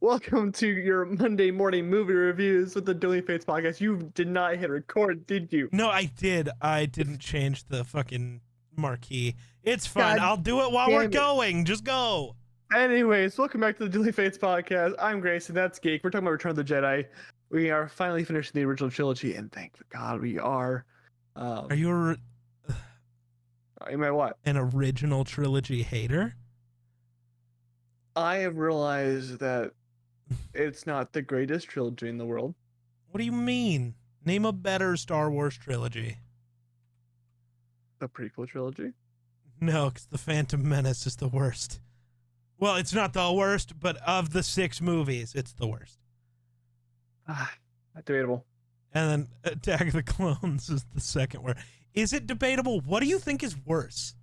Welcome to your Monday morning movie reviews with the Doing Fates podcast. You did not hit record, did you? No, I did. I didn't change the fucking marquee. It's fine. God I'll do it while we're going. Just go. Anyways, welcome back to the Doing Fates podcast. I'm Grayson. That's Geek. We're talking about Return of the Jedi. We are finally finishing the original trilogy, and thank God we are. Are you am I what? an original trilogy hater? I have realized that it's not the greatest trilogy in the world. What do you mean? Name a better Star Wars trilogy. The prequel trilogy? No, because The Phantom Menace is the worst. Well, it's not the worst, but of the 6 movies, it's the worst. Debatable. And then Attack of the Clones is the second worst. Is it debatable? What do you think is worse?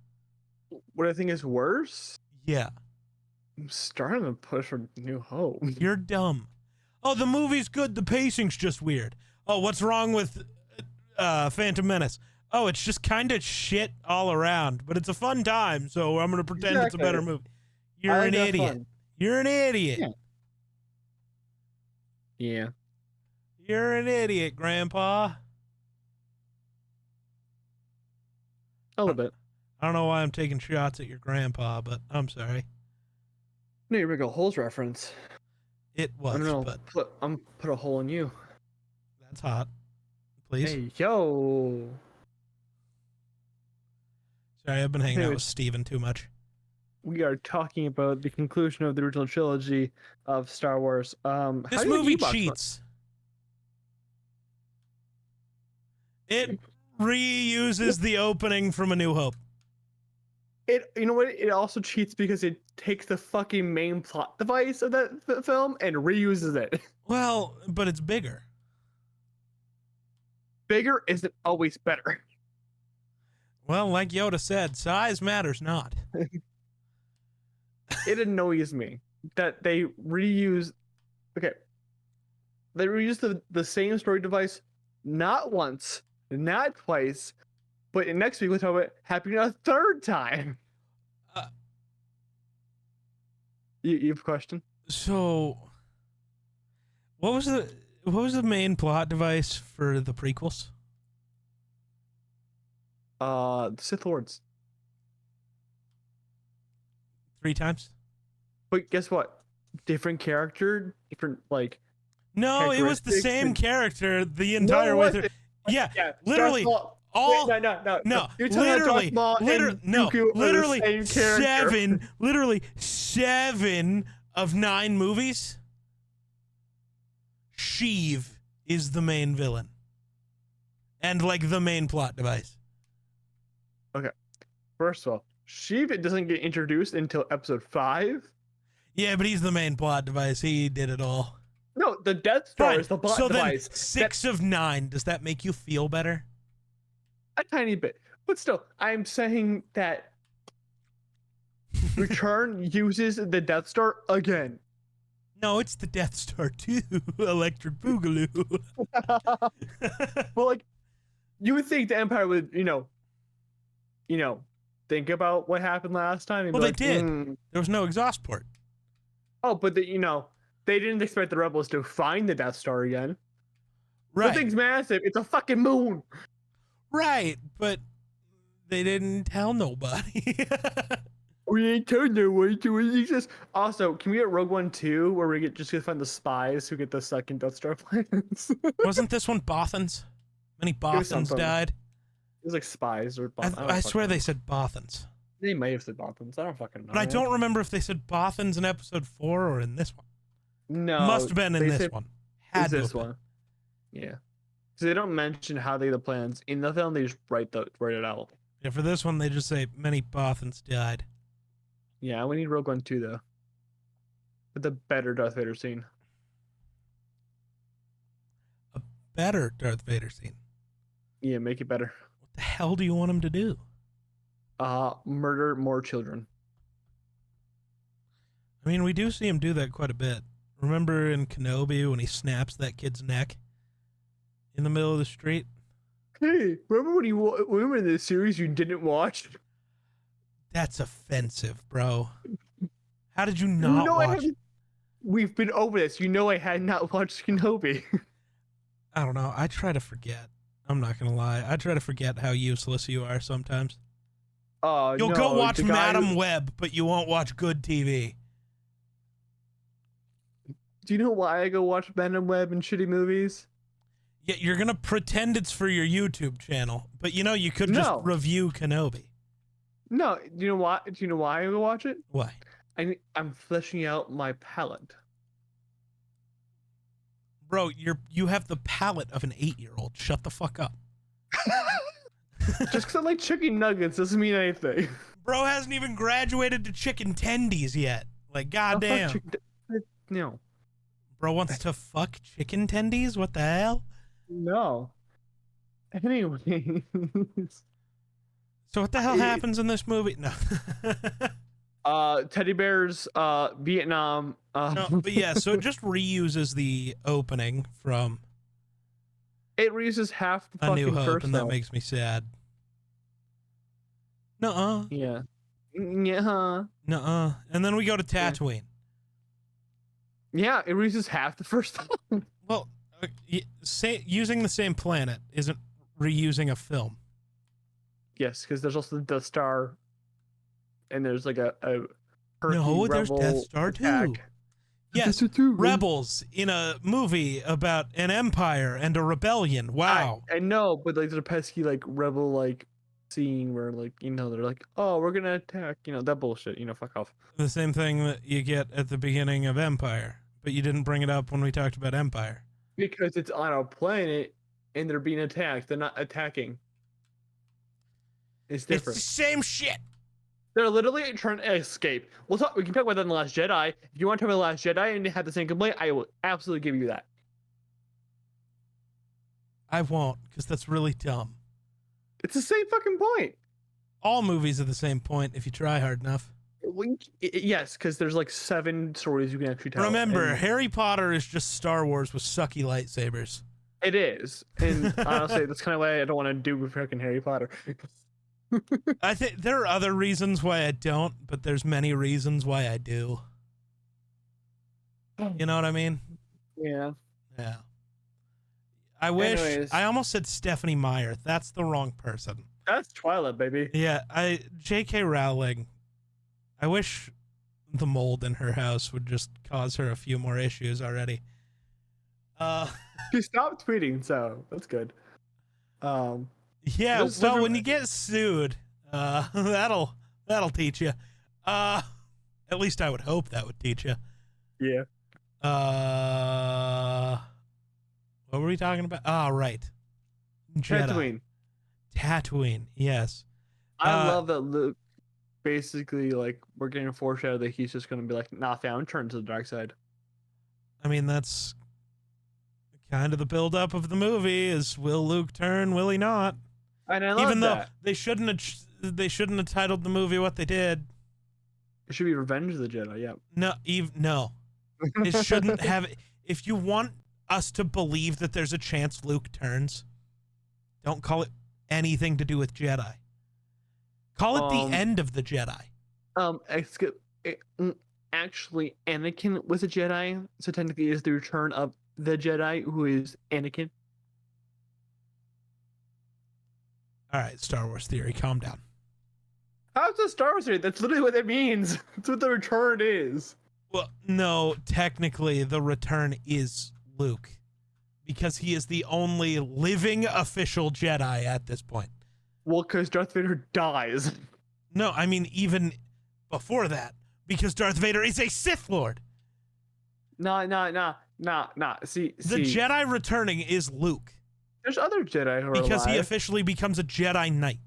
What I think is worse? Yeah. I'm starting to push for New Hope. You're dumb. Oh, the movie's good. The pacing's just weird. Oh, what's wrong with Phantom Menace? Oh, it's just kind of shit all around, but it's a fun time, so I'm going to pretend it's a better movie. You're an idiot. Fun. You're an idiot. Yeah. You're an idiot, Grandpa. A little bit. I don't know why I'm taking shots at your grandpa, but I'm sorry. No, you're making a holes reference. It was, I don't know. but I'm put a hole in you. that's hot. Please. Hey, yo. Sorry, I've been hanging out with Steven too much. We are talking about the conclusion of the original trilogy of Star Wars. This movie cheats. It reuses the opening from A New Hope. You know what? It also cheats because it takes the fucking main plot device of that film and reuses it. Well, but it's bigger. Bigger isn't always better. Well, like Yoda said, size matters not. It annoys me that they reuse. Okay, they reuse the same story device not once, not twice, but next week we'll talk about happening a third time. You have a question? So, what was the main plot device for the prequels? The Sith Lords. 3 times? But guess what? Different character, different like. No, it was the same character the entire way through. Yeah, literally. Literally 7 of 9 movies. Sheev is the main villain. And like the main plot device. Okay. First of all, Sheev doesn't get introduced until episode 5. Yeah, but he's the main plot device. He did it all. No, the Death Star is the plot device. So then 6 of 9. Does that make you feel better? A tiny bit. But still, I'm saying that Return uses the Death Star again. No, it's the Death Star 2. Electric Boogaloo. Well, like, you would think the Empire would, think about what happened last time. Well, they did. There was no exhaust port. Oh, but they didn't expect the rebels to find the Death Star again. Right. The thing's massive. It's a fucking moon. Right, but they didn't tell nobody. We ain't told nobody to exist. Also, can we get Rogue One 2 where we just gonna find the spies who get the second Death Star plans? Wasn't this one Bothans? Many Bothans died. It was like spies or Bothans. I swear they said Bothans. They may have said Bothans. I don't fucking know. But I don't remember if they said Bothans in episode 4 or in this one. No. Must have been in this one. Had this one. Yeah. So they don't mention how they get the plans in the film. They just write it out. Yeah, for this one, they just say many Bothans died. Yeah, we need Rogue One 2, though. With the better Darth Vader scene. A better Darth Vader scene? Yeah, make it better. What the hell do you want him to do? Murder more children. I mean, we do see him do that quite a bit. Remember in Kenobi when he snaps that kid's neck in the middle of the street? Hey, remember in the series you didn't watch? That's offensive, bro. How did you not watch? We've been over this. You know I had not watched Kenobi. I don't know. I try to forget. I'm not gonna lie. I try to forget how useless you are sometimes. You'll go watch Madam Web, but you won't watch good TV. Do you know why I go watch Madam Web and shitty movies? Yeah, you're gonna pretend it's for your YouTube channel, but you know you could just review Kenobi. No, do you know why? Do you know why I go watch it? Why? I'm fleshing out my palate. Bro, you have the palate of an 8-year-old. Shut the fuck up. Just because I like chicken nuggets doesn't mean anything. Bro hasn't even graduated to chicken tendies yet. Like, goddamn. No. Bro wants to fuck chicken tendies? What the hell? No. Anyways. So what the hell happens in this movie? No. Teddy bears, Vietnam. No, but yeah, so it just reuses the opening from It reuses half the A fucking New Hope, first and that makes me sad. Nuh-uh. Yeah. Yeah. Nuh-uh. And then we go to Tatooine. Yeah, it reuses half the first time. Well, using the same planet isn't reusing a film. Yes, because there's also the Death Star, and there's like a no, there's Death Star too. Yes, rebels in a movie about an empire and a rebellion. Wow. I know, but like there's a pesky like rebel like scene where like they're like, oh, we're gonna attack, that bullshit. Fuck off. The same thing that you get at the beginning of Empire, but you didn't bring it up when we talked about Empire. Because it's on a planet and they're being attacked. They're not attacking. It's different. It's the same shit. They're literally trying to escape. We can talk about that in The Last Jedi. If you want to talk about The Last Jedi and they have the same complaint, I will absolutely give you that. I won't, because that's really dumb. It's the same fucking point. All movies are the same point if you try hard enough. Yes, because there's like 7 stories you can actually tell. Remember, Harry Potter is just Star Wars with sucky lightsabers. It is. And honestly, that's kind of why I don't want to do with freaking Harry Potter. I think there are other reasons why I don't, but there's many reasons why I do. You know what I mean? Yeah. Yeah. I wish I almost said Stephanie Meyer. That's the wrong person. That's Twilight, baby. Yeah, J.K. Rowling. I wish the mold in her house would just cause her a few more issues already. She stopped tweeting, so that's good. Yeah, well, when you get sued, that'll teach you. At least I would hope that would teach you. Yeah. What were we talking about? Oh, right. Jedi. Tatooine, yes. I love that Luke basically, like, we're getting a foreshadow that he's just going to be like, nah, fam, turn to the dark side. I mean, that's kind of the build-up of the movie is, will Luke turn, will he not? And I love Even though that. they shouldn't have titled the movie what they did. It should be Revenge of the Jedi, yeah. No, no. It shouldn't have. If you want us to believe that there's a chance Luke turns, don't call it anything to do with Jedi. Call it the end of the Jedi. Actually, Anakin was a Jedi, so technically it is the return of the Jedi, who is Anakin. All right, Star Wars theory, calm down. How's the Star Wars theory? That's literally what it means. That's what the return is. Well, no, technically the return is Luke, because he is the only living official Jedi at this point. Well, because Darth Vader dies. No, I mean even before that, because Darth Vader is a Sith Lord. Nah. See, the Jedi returning is Luke. There's other Jedi who are because alive. He officially becomes a Jedi Knight.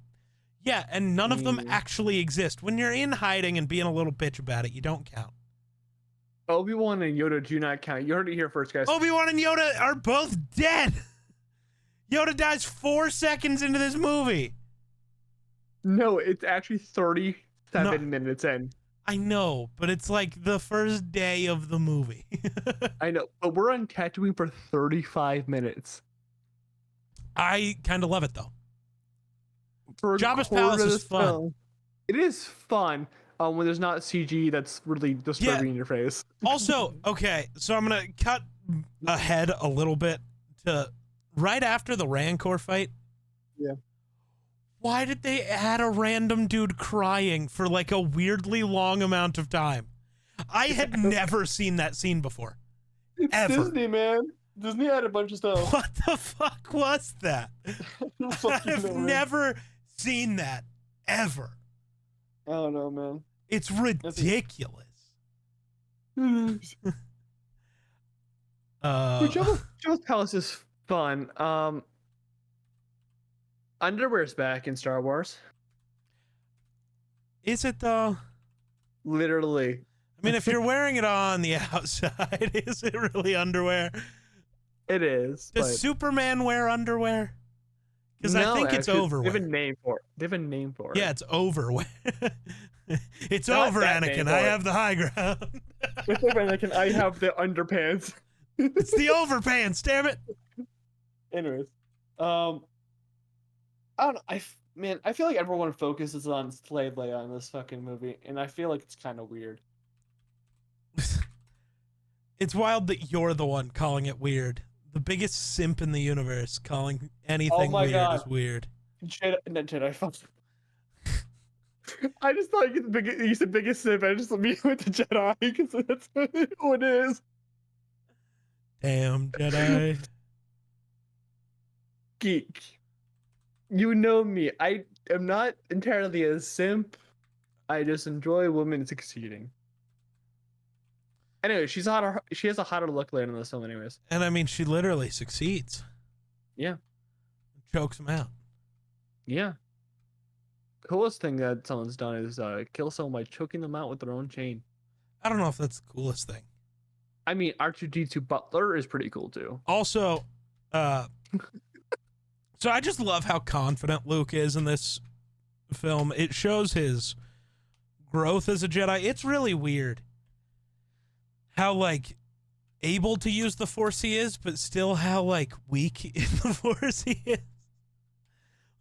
Yeah, and none of them actually exist. When you're in hiding and being a little bitch about it, you don't count. Obi-Wan and Yoda do not count. You heard it here first, guys. Obi-Wan and Yoda are both dead. Yoda dies 4 seconds into this movie. No, it's actually 37 minutes in. I know, but it's like the first day of the movie. I know, but we're on Tatooine for 35 minutes. I kind of love it, though. For Jabba's Palace is fun. It is fun. when there's not CG that's really disturbing your face. Also, okay, so I'm gonna cut ahead a little bit to right after the Rancor fight. Yeah. Why did they add a random dude crying for like a weirdly long amount of time? I had never seen that scene before. It's Ever. Disney, man. Disney had a bunch of stuff. What the fuck was that? I've never seen that ever. I don't know, man. It's ridiculous. Jabba's Palace is fun. Underwear's back in Star Wars. Is it though? Literally. I mean, if you're wearing it on the outside, is it really underwear? It is. Does Superman wear underwear? Because I think it's overwear. They have a name for it. They have a name for it. Yeah, it's overwear. It's Not over, that Anakin. name I for it. have the high ground. It's over, Anakin. I have the underpants. It's the overpants, damn it. Anyways, I don't know. I feel like everyone focuses on Slave Leia in this fucking movie, and I feel like it's kind of weird. It's wild that you're the one calling it weird. The biggest simp in the universe calling anything my weird God. is weird. Jedi. Fuck. I just thought you said biggest simp. I just immediately went to Jedi because that's who it is. Damn, Jedi. Geek. You know me. I am not entirely a simp. I just enjoy women succeeding. Anyway, she has a hotter look later in this film, anyways. And I mean, she literally succeeds. Yeah. Chokes him out. Yeah. Coolest thing that someone's done is kill someone by choking them out with their own chain. I don't know if that's the coolest thing. I mean, R2-D2 Butler is pretty cool too. Also, so I just love how confident Luke is in this film. It shows his growth as a Jedi. It's really weird how, like, able to use the Force he is, but still how, like, weak in the Force he is.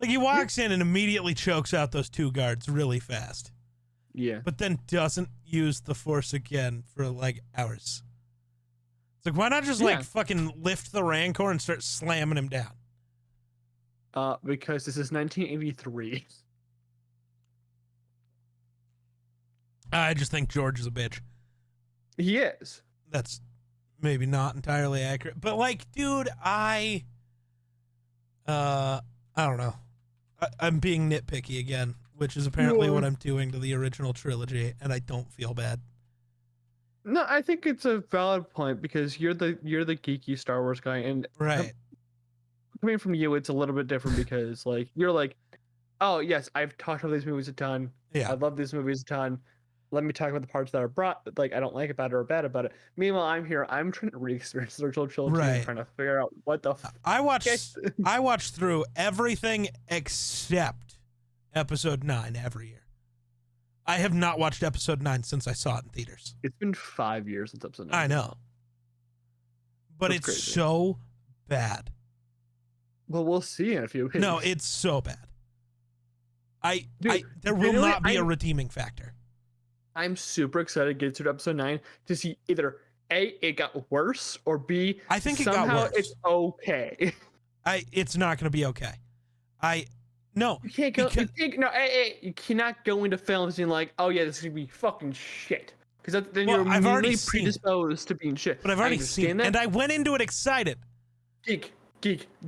Like, he walks in and immediately chokes out those two guards really fast. Yeah. But then doesn't use the Force again for, like, hours. It's like, why not just, like, fucking lift the Rancor and start slamming him down? Because this is 1983. I just think George is a bitch. He is. That's maybe not entirely accurate. But, like, dude, I don't know. I'm being nitpicky again, which is apparently what I'm doing to the original trilogy, and I don't feel bad. No, I think it's a valid point because you're the geeky Star Wars guy, and Right. Coming from you, it's a little bit different because like you're like, oh yes, I've talked about these movies a ton. Yeah. I love these movies a ton. Let me talk about the parts that are like I don't like about it or bad about it. Meanwhile, I'm here. I'm trying to re-experience the original trilogy Right. and trying to figure out what the. I watched through everything except Episode 9 every year. I have not watched Episode 9 since I saw it in theaters. It's been 5 years since Episode 9. I know, but That's it's crazy. so bad. Well, we'll see in a few weeks. No, it's so bad. Dude, There will really, not be a redeeming factor. I'm super excited to get to Episode 9 to see either A, it got worse, or B, I think it got somehow worse. it's okay. It's not going to be okay. No. You can't go. Because- You cannot go into films being like, oh yeah, this is gonna be fucking shit, because then Well, you're I've already immediately seen it. predisposed to being shit. But I've already seen it, and I went into it excited. Geek,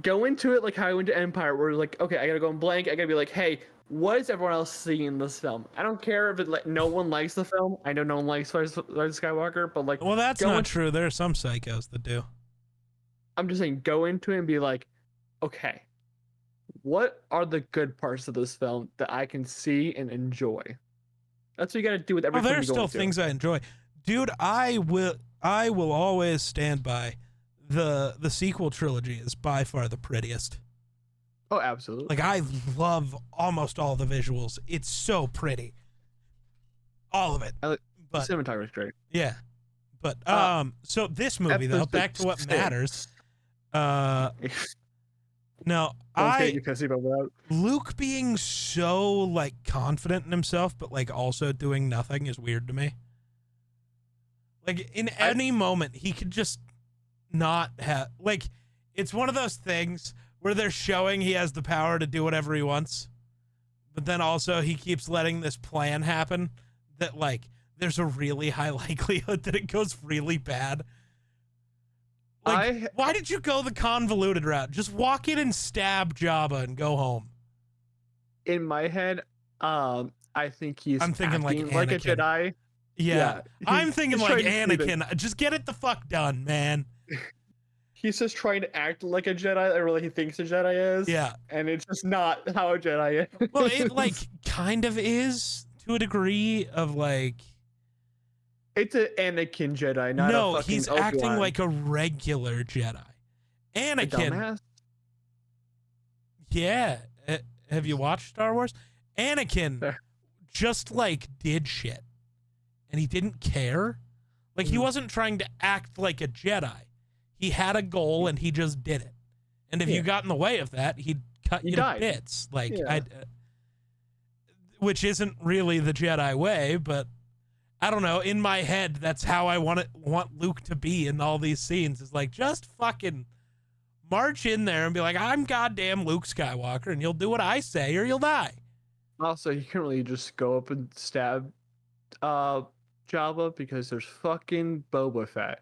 go into it like how I went to Empire, where like, okay, I gotta go in blank. I gotta be like, hey, what is everyone else seeing in this film? I don't care if no one likes the film. I know no one likes Rise of Skywalker, but like, Well, that's not true. There are some psychos that do. I'm just saying, go into it and be like, okay, what are the good parts of this film that I can see and enjoy? That's what you gotta do with Oh, everything. there are still things I enjoy, dude. I will always stand by the sequel trilogy is by far the prettiest. Oh, absolutely. Like, I love almost all the visuals. It's so pretty, all of it. The But cinematography is great. yeah, but so this movie though, back to what matters. No, Don't get you pissy about that. Luke being so like confident in himself, but like also doing nothing is weird to me. Like in any moment, he could just not have like. It's one of those things where they're showing he has the power to do whatever he wants, but then also he keeps letting this plan happen that like there's a really high likelihood that it goes really bad. Like, why did you go the convoluted route? Just walk in and stab Jabba and go home. In my head, I think I'm thinking like a Jedi. Yeah. I'm thinking like Anakin. Just get it the fuck done, man. He's just trying to act like a Jedi, or like he thinks a Jedi is. Yeah. And it's just not how a Jedi is. Well, it like kind of is to a degree of like. It's an Anakin Jedi, not no, a fucking he's Obi-Wan. acting like a regular Jedi. Anakin. Yeah. Have you watched Star Wars? Anakin just like did shit. And he didn't care. Like he wasn't trying to act like a Jedi. He had a goal and he just did it. And if you got in the way of that, he'd cut you to bits. Like which isn't really the Jedi way, but I don't know. In my head, that's how I want Luke to be in all these scenes. Is like just fucking march in there and be like, I'm goddamn Luke Skywalker, and you'll do what I say or you'll die. Also, you can't really just go up and stab Jabba because there's fucking Boba Fett.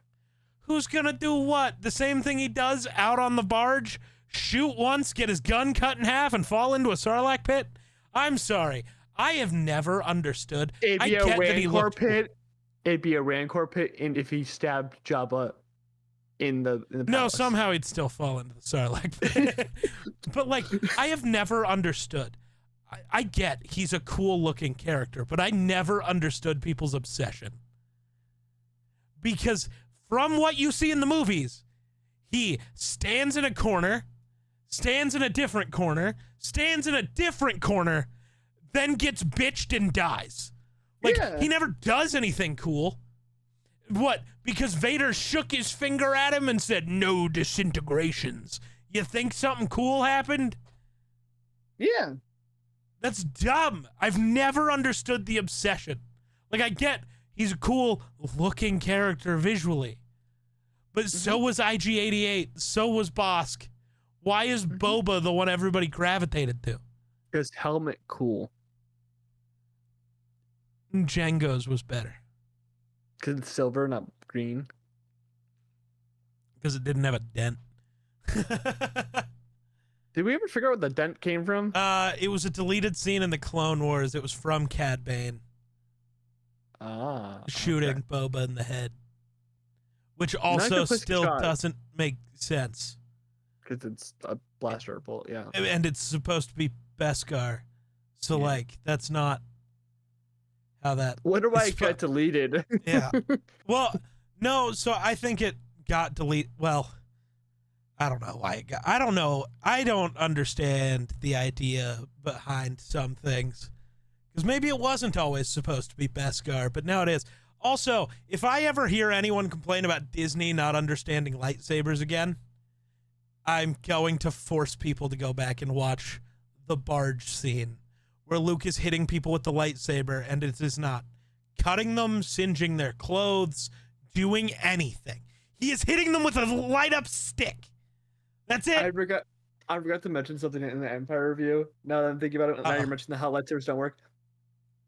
Who's gonna do what? The same thing he does out on the barge? Shoot once, get his gun cut in half, and fall into a Sarlacc pit? I'm sorry. I have never understood. It'd be a Rancor pit. It'd be a Rancor pit, and if he stabbed Jabba in the palace. No, somehow he'd still fall into the Sarlacc pit. But like, I have never understood. I get he's a cool looking character, but I never understood people's obsession. Because from what you see in the movies, he stands in a corner, stands in a different corner, stands in a different corner, then gets bitched and dies. Like, he never does anything cool. What? Because Vader shook his finger at him and said, no disintegrations. You think something cool happened? Yeah. That's dumb. I've never understood the obsession. Like, I get he's a cool looking character visually. But so was IG-88. So was Bosk. Why is Boba the one everybody gravitated to? Because helmet cool. Django's was better. Because it's silver, not green. Because it didn't have a dent. Did we ever figure out where the dent came from? It was a deleted scene in the Clone Wars. It was from Cad Bane. Shooting Boba in the head. Which also still doesn't make sense. Because it's a blaster bolt, yeah. And it's supposed to be Beskar. So, like, that's not how that... What do I get deleted? Yeah. Well, no, so I think it got deleted. Well, I don't know why it got... I don't know. I don't understand the idea behind some things. Because maybe it wasn't always supposed to be Beskar, but now it is. Also, if I ever hear anyone complain about Disney not understanding lightsabers again, I'm going to force people to go back and watch the barge scene where Luke is hitting people with the lightsaber and it is not cutting them, singeing their clothes, doing anything. He is hitting them with a light up stick. That's it. I forgot to mention something in the Empire review. Now that I'm thinking about it, now you're mentioning how lightsabers don't work.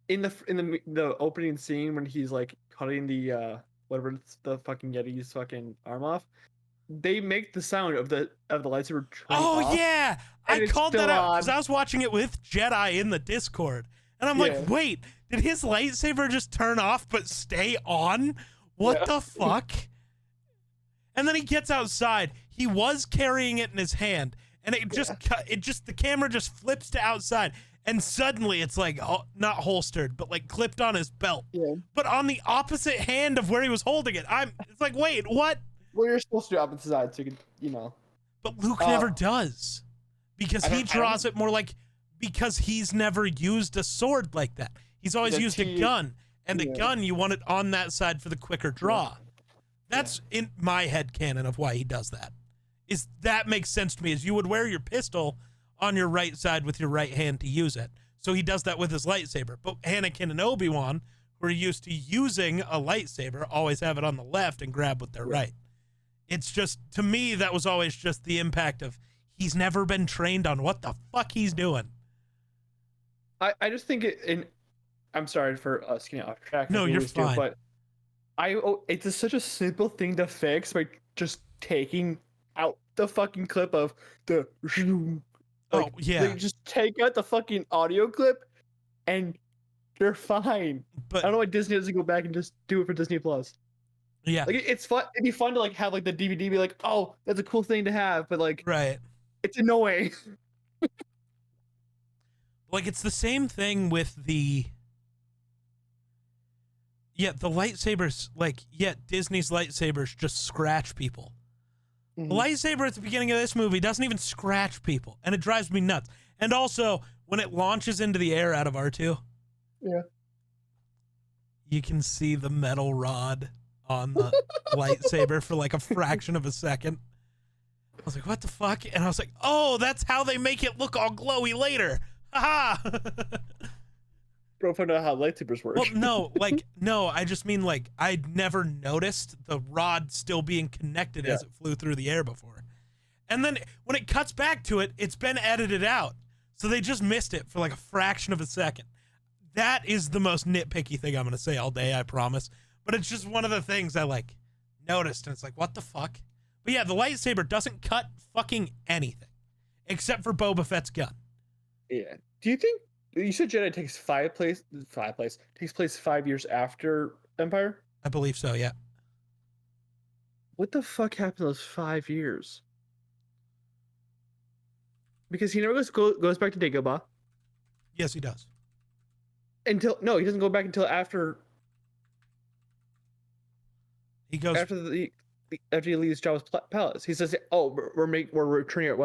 In the opening scene when he's like cutting the whatever the fucking Yeti's fucking arm off, they make the sound of the lightsaber turn off. Yeah, I called that out because I was watching it with Jedi in the Discord, and I'm like, wait, did his lightsaber just turn off but stay on? What the fuck? And then he gets outside. He was carrying it in his hand, and it just the camera just flips to outside. And suddenly it's like, not holstered, but like clipped on his belt. Yeah. But on the opposite hand of where he was holding it. It's like, wait, what? Well, you're supposed to do opposite side, so you can, But Luke never does. Because he draws it more like, because he's never used a sword like that. He's always used a gun. And a gun, you want it on that side for the quicker draw. That's in my head canon of why he does that. is that makes sense to me. Is you would wear your pistol on your right side with your right hand to use it. So he does that with his lightsaber. But Anakin and Obi-Wan, who are used to using a lightsaber, always have it on the left and grab with their right. It's just, to me, that was always just the impact of he's never been trained on what the fuck he's doing. I just think I'm sorry for us getting off track. No, you're fine. But it's just such a simple thing to fix by just taking out the fucking clip of the. Like, they just take out the fucking audio clip, and you're fine. But I don't know why Disney doesn't go back and just do it for Disney Plus. Yeah, like it's fun. It'd be fun to like have like the DVD be like, oh, that's a cool thing to have, but like, right. It's annoying. Like, it's the same thing with the lightsabers. Like, Disney's lightsabers just scratch people. Mm-hmm. The lightsaber at the beginning of this movie doesn't even scratch people, and it drives me nuts. And also, when it launches into the air out of R2, you can see the metal rod on the lightsaber for like a fraction of a second. I was like, what the fuck? And I was like, oh, that's how they make it look all glowy later. Haha. Bro, find out how lightsabers work. Well, no, I just mean like I'd never noticed the rod still being connected as it flew through the air before. And then when it cuts back to it, it's been edited out. So they just missed it for like a fraction of a second. That is the most nitpicky thing I'm going to say all day, I promise. But it's just one of the things I like noticed, and it's like, what the fuck? But yeah, the lightsaber doesn't cut fucking anything except for Boba Fett's gun. Yeah. Do you think you said Jedi takes takes place 5 years after Empire? I believe so, yeah. What the fuck happened those 5 years? Because he never goes back to Dagobah. Yes, he does. He doesn't go back until after. He goes after he leaves Jabba's palace. He says, "Oh, we're returning.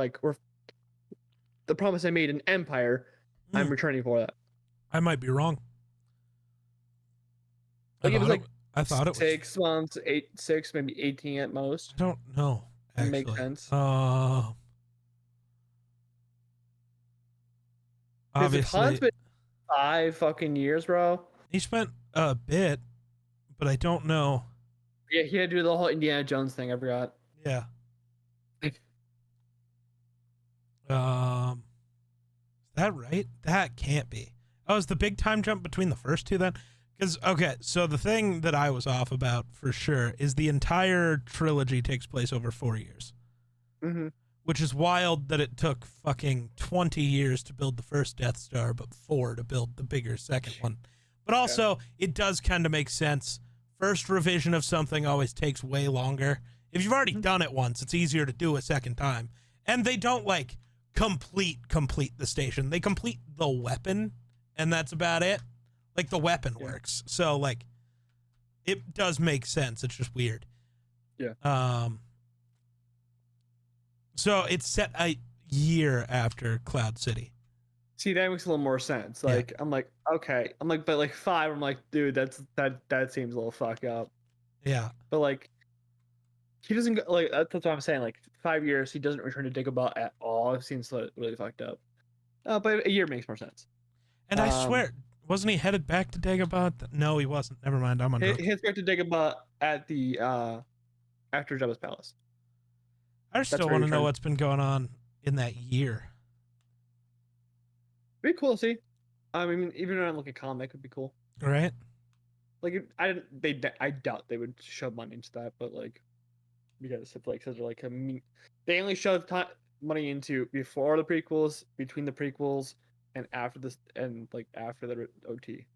The promise I made in Empire, I'm returning for that." I might be wrong. Like it was like I thought it was 6 months, 6, maybe 18 at most. I don't know. Actually. Makes sense. Obviously, Han's been 5 fucking years, bro. He spent a bit, but I don't know. Yeah, he had to do the whole Indiana Jones thing. I forgot. Yeah. Is that right? That can't be. Oh, is the big time jump between the first two then? Because, okay, so the thing that I was off about for sure is the entire trilogy takes place over 4 years. Mm-hmm. Which is wild that it took fucking 20 years to build the first Death Star, but 4 to build the bigger second one. But also, it does kind of make sense. First revision of something always takes way longer. If you've already done it once, it's easier to do a second time. And they don't, like, complete the station. They complete the weapon, and that's about it. Like, the weapon works. So, like, it does make sense. It's just weird. Yeah. So it's set a year after Cloud City. See, that makes a little more sense. Like, I'm like, okay. I'm like, but like 5, I'm like, dude, that seems a little fucked up. Yeah. But like, he doesn't go, like, that's what I'm saying. Like 5 years, he doesn't return to Dagobah at all. It seems really fucked up. But a year makes more sense. And I swear, wasn't he headed back to Dagobah? No, he wasn't. Never mind. I'm on drugs. He heads back to Dagobah at the after Jabba's palace. I still want to know what's been going on in that year. Be cool to see. I mean, even when I look at comic, it'd be cool. Right. Like, I doubt they would shove money into that, but like, because it's like, because they're like, they only shove money into before the prequels, between the prequels, and after this, and like after the OT.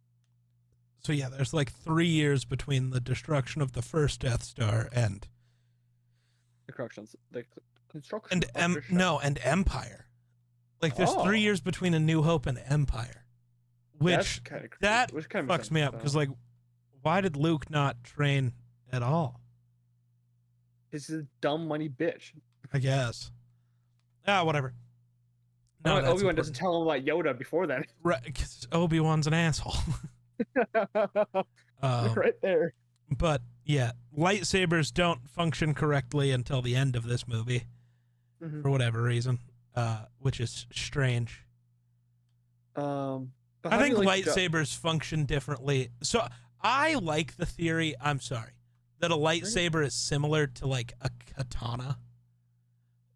So yeah, there's like 3 years between the destruction of the first Death Star and the construction and Empire. Like there's 3 years between A New Hope and Empire, which fucks me up because like, why did Luke not train at all? He's a dumb money bitch. I guess. Whatever. No, Obi-Wan doesn't tell him about Yoda before that. Right, because Obi-Wan's an asshole. Right there. But yeah, lightsabers don't function correctly until the end of this movie. Mhm. for whatever reason, which is strange. But I how do you think like lightsabers function differently. So I like the theory, I'm sorry, that a lightsaber is similar to like a katana.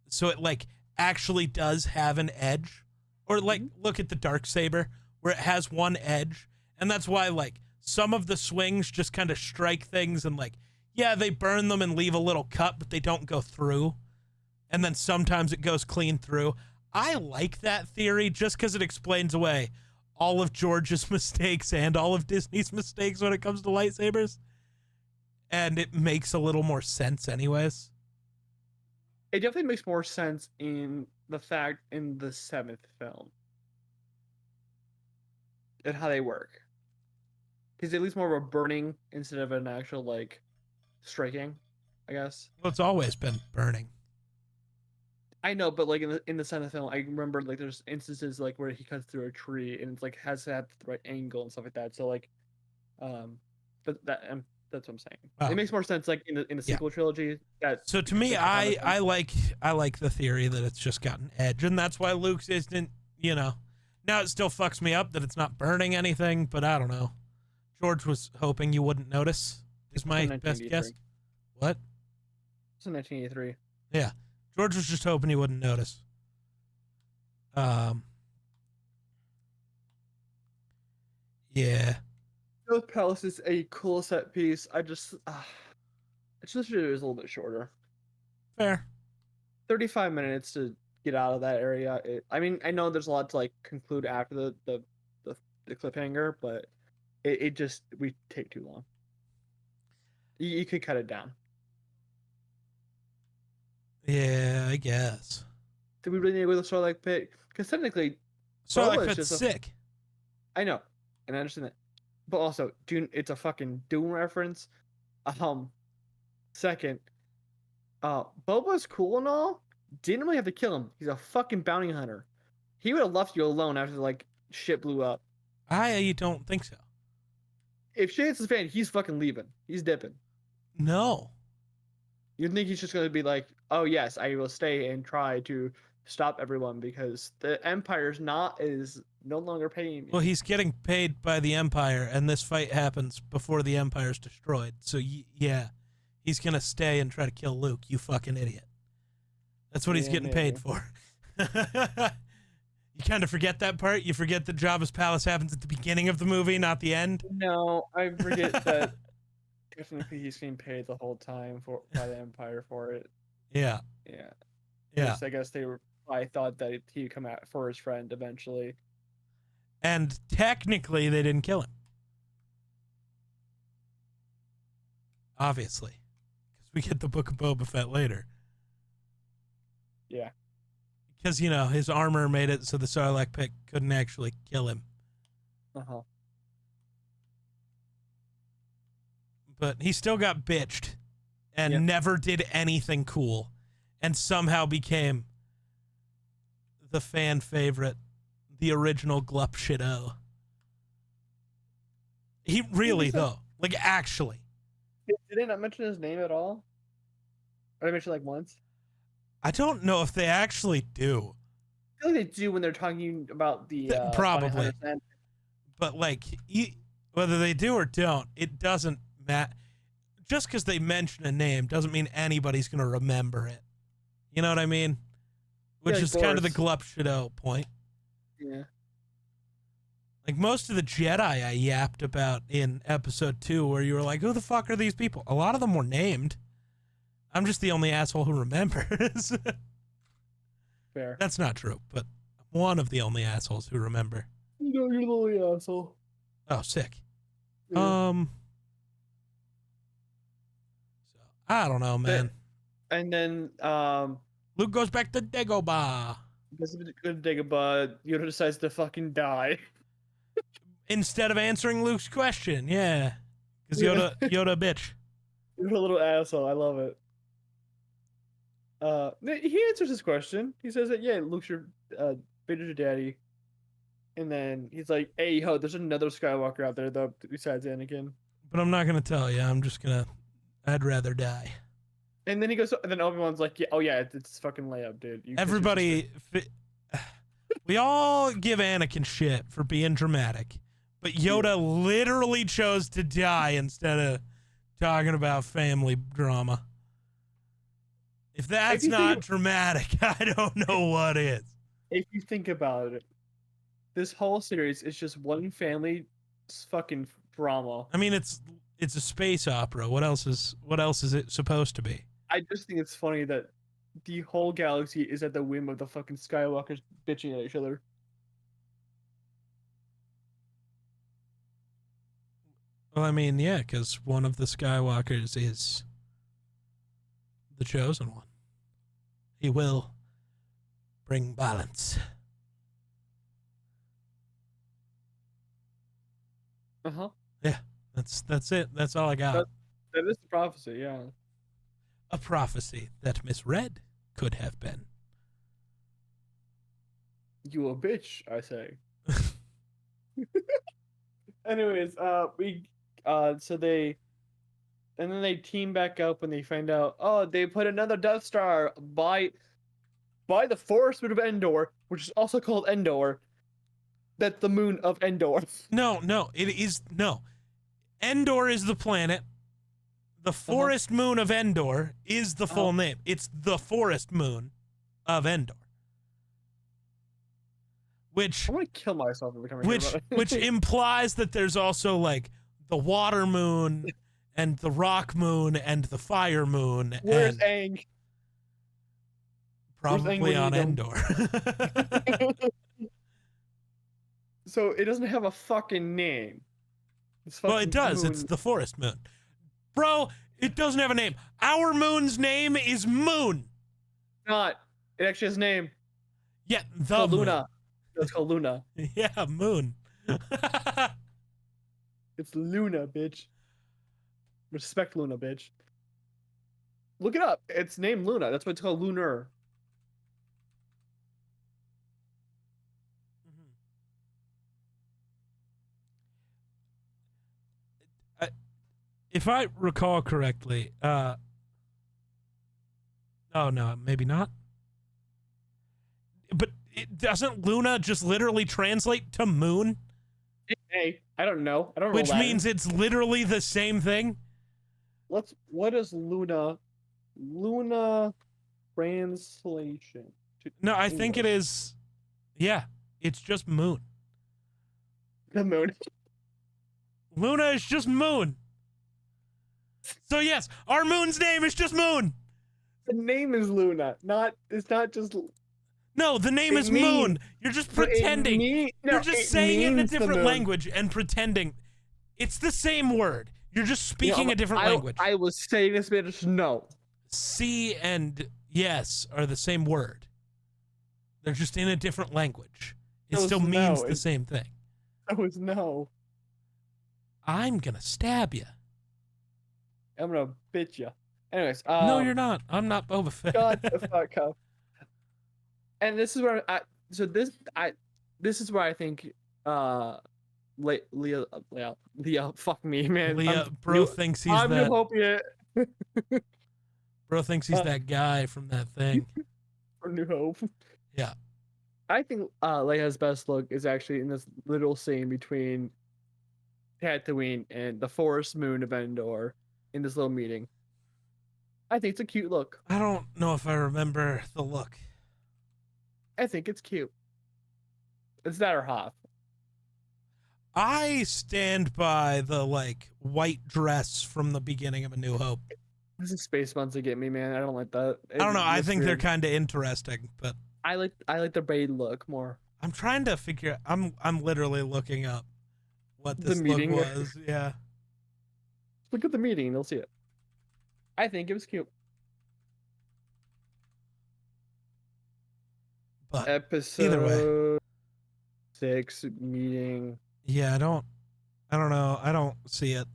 So it like actually does have an edge. Or like look at the dark saber where it has one edge, and that's why like some of the swings just kind of strike things and like yeah, they burn them and leave a little cut, but they don't go through. And then sometimes it goes clean through. I like that theory just because it explains away all of George's mistakes and all of Disney's mistakes when it comes to lightsabers. And it makes a little more sense anyways. It definitely makes more sense in the fact in the 7th film and how they work, because at least more of a burning instead of an actual like striking, I guess. Well, it's always been burning. I know, but like in the 7th film, I remember like there's instances like where he cuts through a tree and it's like has to have the right angle and stuff like that. So like, um, but that's what I'm saying. Oh, It makes more sense like in the yeah. sequel trilogy. That So to me, I like the theory that it's just got an edge, and that's why Luke's isn't. Now it still fucks me up that it's not burning anything, but I don't know. George was hoping you wouldn't notice. Is my best guess. What? It's in 1983. Yeah, George was just hoping he wouldn't notice. Yeah. Ghost Palace is a cool set piece. I just wish it was a little bit shorter. Fair. 35 minutes to get out of that area. I mean, I know there's a lot to like conclude after the cliffhanger, but it just we take too long. You could cut it down. Yeah, I guess. Do we really need to go to the Starlight Pit? Because technically, Starlight Pit's sick. I know, and I understand that, but also, Dune. It's a fucking Dune reference. Second, Boba's cool and all. Didn't really have to kill him. He's a fucking bounty hunter. He would have left you alone after like shit blew up. I don't think so. If shit hits the fan, he's fucking leaving. He's dipping. No. You'd think he's just going to be like, oh yes, I will stay and try to stop everyone because the Empire's is no longer paying me. Well, he's getting paid by the Empire, and this fight happens before the Empire's destroyed. So yeah, he's gonna stay and try to kill Luke. You fucking idiot. That's what he's getting paid for. You kind of forget that part. You forget that Jabba's palace happens at the beginning of the movie, not the end. No, I forget that. Definitely, he's getting paid the whole time by the Empire for it. Yeah. I guess I thought that he'd come out for his friend eventually. And technically, they didn't kill him. Obviously, because we get the Book of Boba Fett later. Yeah. Because his armor made it so the Sarlacc pit couldn't actually kill him. But he still got bitched and never did anything cool and somehow became the fan favorite, the original Glup Shido. He really, though. Like, actually. Did they not mention his name at all? Or they mentioned like once? I don't know if they actually do. I feel like they do when they're talking about the probably. But like, whether they do or don't, it doesn't matter. Just because they mention a name doesn't mean anybody's gonna remember it. You know what I mean? Which is kind of the Glup Shido point. Yeah. Like most of the Jedi I yapped about in episode 2, where you were like, "Who the fuck are these people?" A lot of them were named. I'm just the only asshole who remembers. Fair. That's not true, but I'm one of the only assholes who remember. No, you're the only asshole. Oh, sick. Yeah. So I don't know, man. And then Luke goes back to Dagobah. Goes to Dagobah. Yoda decides to fucking die. Instead of answering Luke's question, yeah. Because Yoda bitch. You're a little asshole. I love it. He answers his question. He says that, yeah, Luke's Vader's your daddy. And then he's like, hey, ho, there's another Skywalker out there, though, besides Anakin. But I'm not going to tell you. I'd rather die. And then he goes, and then Obi-Wan's like, yeah, oh yeah, it's fucking layup, dude. Everybody, we all give Anakin shit for being dramatic, but Yoda literally chose to die instead of talking about family drama. If that's not dramatic, I don't know what is. If you think about it, this whole series is just one family fucking drama. I mean, it's a space opera. What else is it supposed to be? I just think it's funny that the whole galaxy is at the whim of the fucking Skywalkers bitching at each other. Well, I mean, yeah, because one of the Skywalkers is the chosen one. He will bring balance. Uh-huh. Yeah, that's it. That's all I got. That is the prophecy, yeah. A prophecy that misread could have been. You a bitch, I say. Anyways, so they, and then they team back up and they find out, oh, they put another Death Star by the forest moon of Endor, which is also called Endor. That's the moon of Endor. No, it is no. Endor is the planet. The forest moon of Endor is the full name. It's the forest moon of Endor. Which I want to kill myself every time I hear about it. which implies that there's also like the water moon and the rock moon and the fire moon. Where's and Aang? probably on Endor. So it doesn't have a fucking name. Well, it does. Moon. It's the forest moon. Bro, it doesn't have a name. Our moon's name is Moon. Not. It actually has a name. Yeah, the moon. Luna. It's called Luna. Yeah, Moon. It's Luna, bitch. Respect Luna, bitch. Look it up. It's named Luna. That's what it's called, Lunar. If I recall correctly, oh no, maybe not. But doesn't Luna just literally translate to moon? Hey, I don't know. I don't know. Which means it's literally the same thing. What is Luna? Luna translation. No, I think it is. Yeah, it's just moon. The moon. Luna is just moon. So yes, our moon's name is just Moon. The name is Luna. It's not just. No, the name is Moon. You're just pretending. You're just saying it in a different language and pretending. It's the same word. You're just speaking a different language. I was saying in Spanish. No. C and yes are the same word. They're just in a different language. It still means the same thing. That was no. I'm gonna stab you. I'm gonna bitch you. Anyways, no, you're not. I'm not Boba Fett. God the fuck up. And this is where this is where I think Leah, fuck me, man. Leah, bro thinks he's that. New Hope yet. Bro thinks he's that guy from that thing. From New Hope. Yeah. I think Leia's best look is actually in this little scene between Tatooine and the forest moon of Endor in this little meeting. I think it's a cute look. I don't know if I remember the look. I think it's cute. It's that or Hoth. I stand by the like white dress from the beginning of A New Hope. This is space buns that get me, man. I don't like that. I don't know. I think they're kind of interesting, but I like the braid look more. I'm trying to figure. I'm literally looking up what this look was. Yeah. Look at the meeting. You'll see it. I think it was cute. But episode either way, 6 meeting. Yeah, I don't know. I don't see it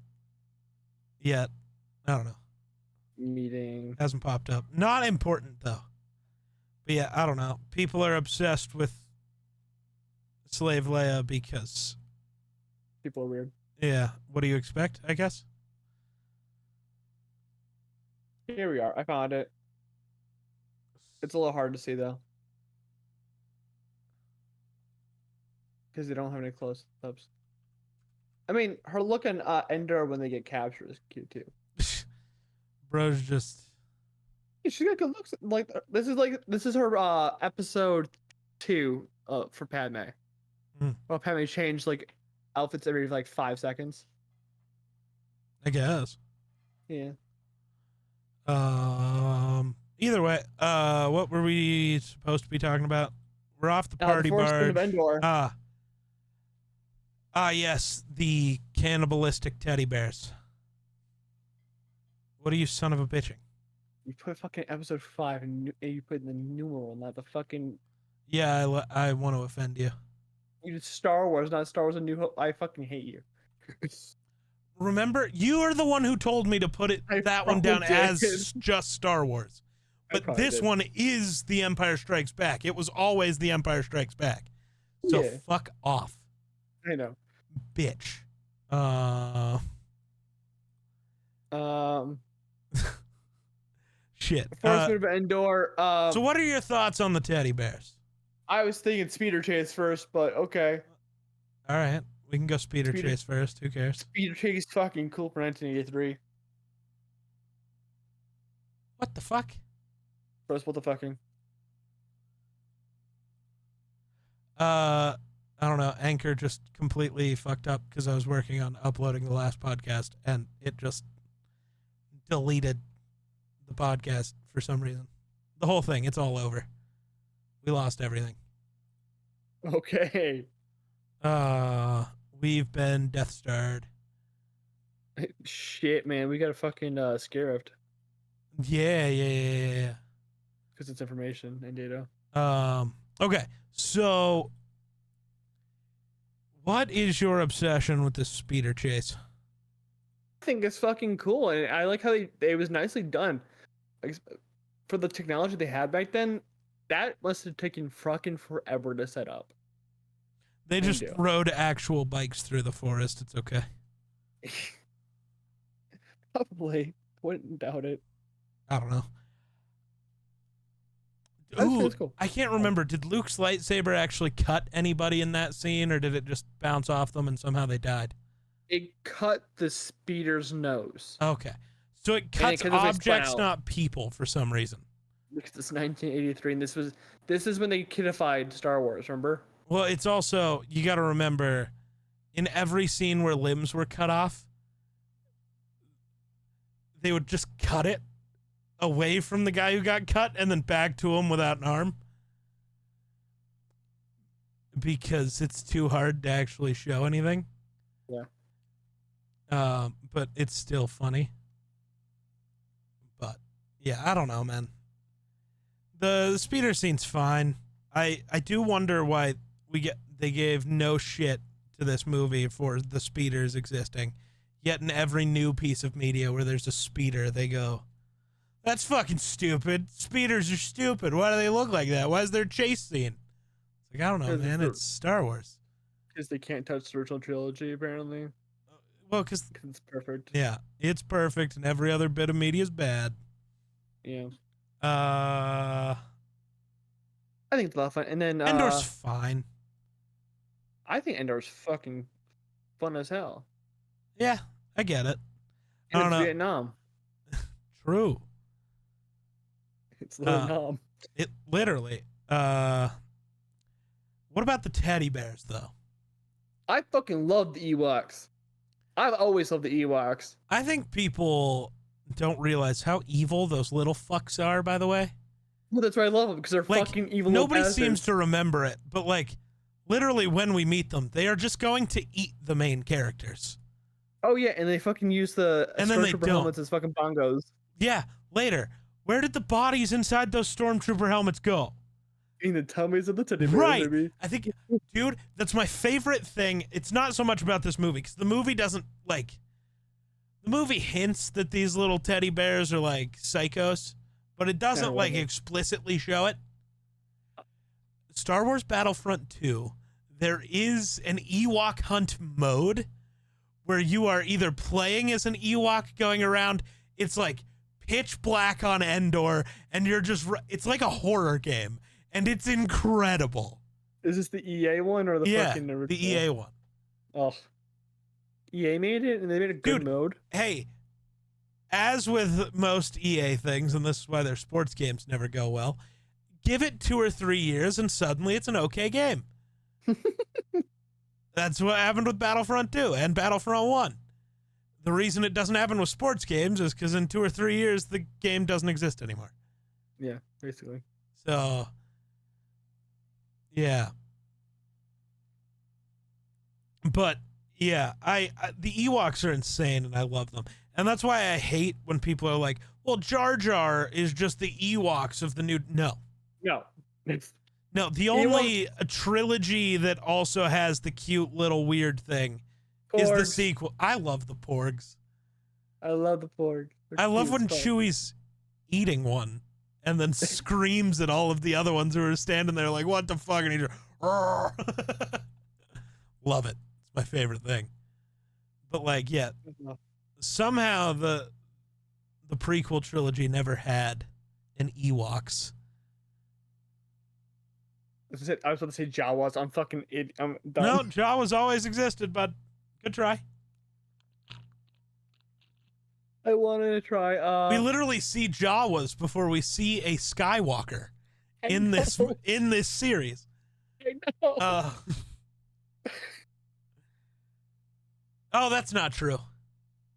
yet. I don't know. Meeting hasn't popped up. Not important though. But yeah, I don't know. People are obsessed with Slave Leia because people are weird. Yeah. What do you expect? I guess. Here we are. I found it. It's a little hard to see though, because they don't have any close-ups. I mean, her look on Endor when they get captured is cute too. Bro's just. Yeah, she's got good looks. This is her episode 2 for Padme. Well, Padme changed like outfits every like 5 seconds. I guess. Yeah. Either way, what were we supposed to be talking about? We're off the party the Force Queen barge. of Endor. Yes, the cannibalistic teddy bears. What are you son of a bitching? You put fucking episode 5 and you put in the numeral, not the fucking. Yeah, I want to offend you. You did Star Wars, not Star Wars: A New Hope. I fucking hate you. Remember, you are the one who told me to put that one down as just Star Wars. But this one is The Empire Strikes Back. It was always The Empire Strikes Back. So fuck off. I know. Bitch. Shit. Force Queen of Endor. So what are your thoughts on the teddy bears? I was thinking speeder chase first, but okay. All right. We can go speeder chase first. Who cares? Speeder chase fucking cool for 1983. What the fuck? First, what the fucking? I don't know. Anchor just completely fucked up because I was working on uploading the last podcast and it just deleted the podcast for some reason. The whole thing. It's all over. We lost everything. Okay. We've been Death Starred. Shit, man. We got a fucking Scarifed. Yeah. Because it's information and data. Okay. So, what is your obsession with this speeder chase? I think it's fucking cool, and I like how it was nicely done. Like, for the technology they had back then, that must have taken fucking forever to set up. They just rode actual bikes through the forest. It's okay. Probably. Wouldn't doubt it. I don't know. That's cool. I can't remember. Did Luke's lightsaber actually cut anybody in that scene, or did it just bounce off them and somehow they died? It cut the speeder's nose. Okay. So it cuts objects, not people, for some reason. Because it's 1983, and this is when they kidified Star Wars, remember? Well, it's also, you got to remember, in every scene where limbs were cut off, they would just cut it away from the guy who got cut and then back to him without an arm. Because it's too hard to actually show anything. Yeah. But it's still funny. But, yeah, I don't know, man. The speeder scene's fine. I do wonder why they gave no shit to this movie for the speeders existing. Yet in every new piece of media where there's a speeder, they go, that's fucking stupid. Speeders are stupid. Why do they look like that? Why is there a chase scene? It's like, I don't know, man. It's Star Wars. Because they can't touch the original trilogy, apparently. Well, because it's perfect. Yeah, it's perfect, and every other bit of media is bad. Yeah. I think it's a lot of fun. And then Endor's fine. I think Endor's fucking fun as hell. Yeah, I get it. And I don't know. Vietnam. True. It's Vietnam. It literally. What about the teddy bears, though? I fucking love the Ewoks. I've always loved the Ewoks. I think people don't realize how evil those little fucks are, by the way. Well, that's why I love them, because they're fucking evil. Nobody seems to remember it, but like, literally when we meet them, they are just going to eat the main characters. Oh yeah, and they fucking use the Stormtrooper helmets as fucking bongos. Yeah, later. Where did the bodies inside those Stormtrooper helmets go? In the tummies of the teddy bears, right. Maybe. I think, dude, that's my favorite thing. It's not so much about this movie, because the movie doesn't, like, the movie hints that these little teddy bears are, like, psychos, but it doesn't, like, explicitly show it. Star Wars Battlefront 2, there is an Ewok hunt mode where you are either playing as an Ewok going around, it's like pitch black on Endor, and you're just, it's like a horror game, and it's incredible. Is this the EA one or the fucking original? The EA one. Oh. EA made it, and they made a good mode. Hey, as with most EA things, and this is why their sports games never go well, give it 2 or 3 years, and suddenly it's an okay game. That's what happened with Battlefront 2 and Battlefront 1. The reason it doesn't happen with sports games is because in 2 or 3 years, the game doesn't exist anymore. Yeah, basically. So, yeah. But, yeah, the Ewoks are insane, and I love them. And that's why I hate when people are like, well, Jar Jar is just the Ewoks of the new... No. No. No, the only trilogy that also has the cute little weird thing is the sequel. I love the Porgs. I love the Porg. I love when Chewie's eating one and then screams at all of the other ones who are standing there like, what the fuck? And he's just, love it. It's my favorite thing. But like, yeah, somehow the prequel trilogy never had an Ewoks. I was about to say Jawas. I'm fucking idiot. I'm done. No, Jawas always existed, but good try. I wanted to try. We literally see Jawas before we see a Skywalker in this series. I know. Oh, that's not true.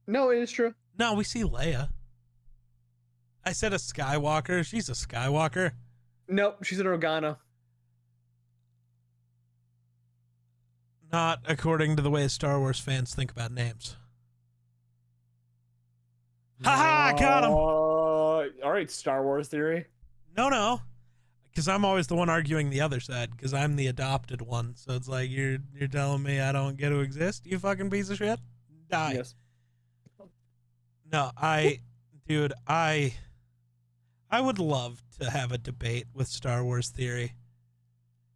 No, it is true. No, we see Leia. I said a Skywalker. She's a Skywalker. Nope, she's an Organa. Not according to the way Star Wars fans think about names. Haha, got him. All right, Star Wars theory. No, because I'm always the one arguing the other side because I'm the adopted one. So it's like you're telling me I don't get to exist, you fucking piece of shit. Die. Yes. No, dude, I would love to have a debate with Star Wars theory.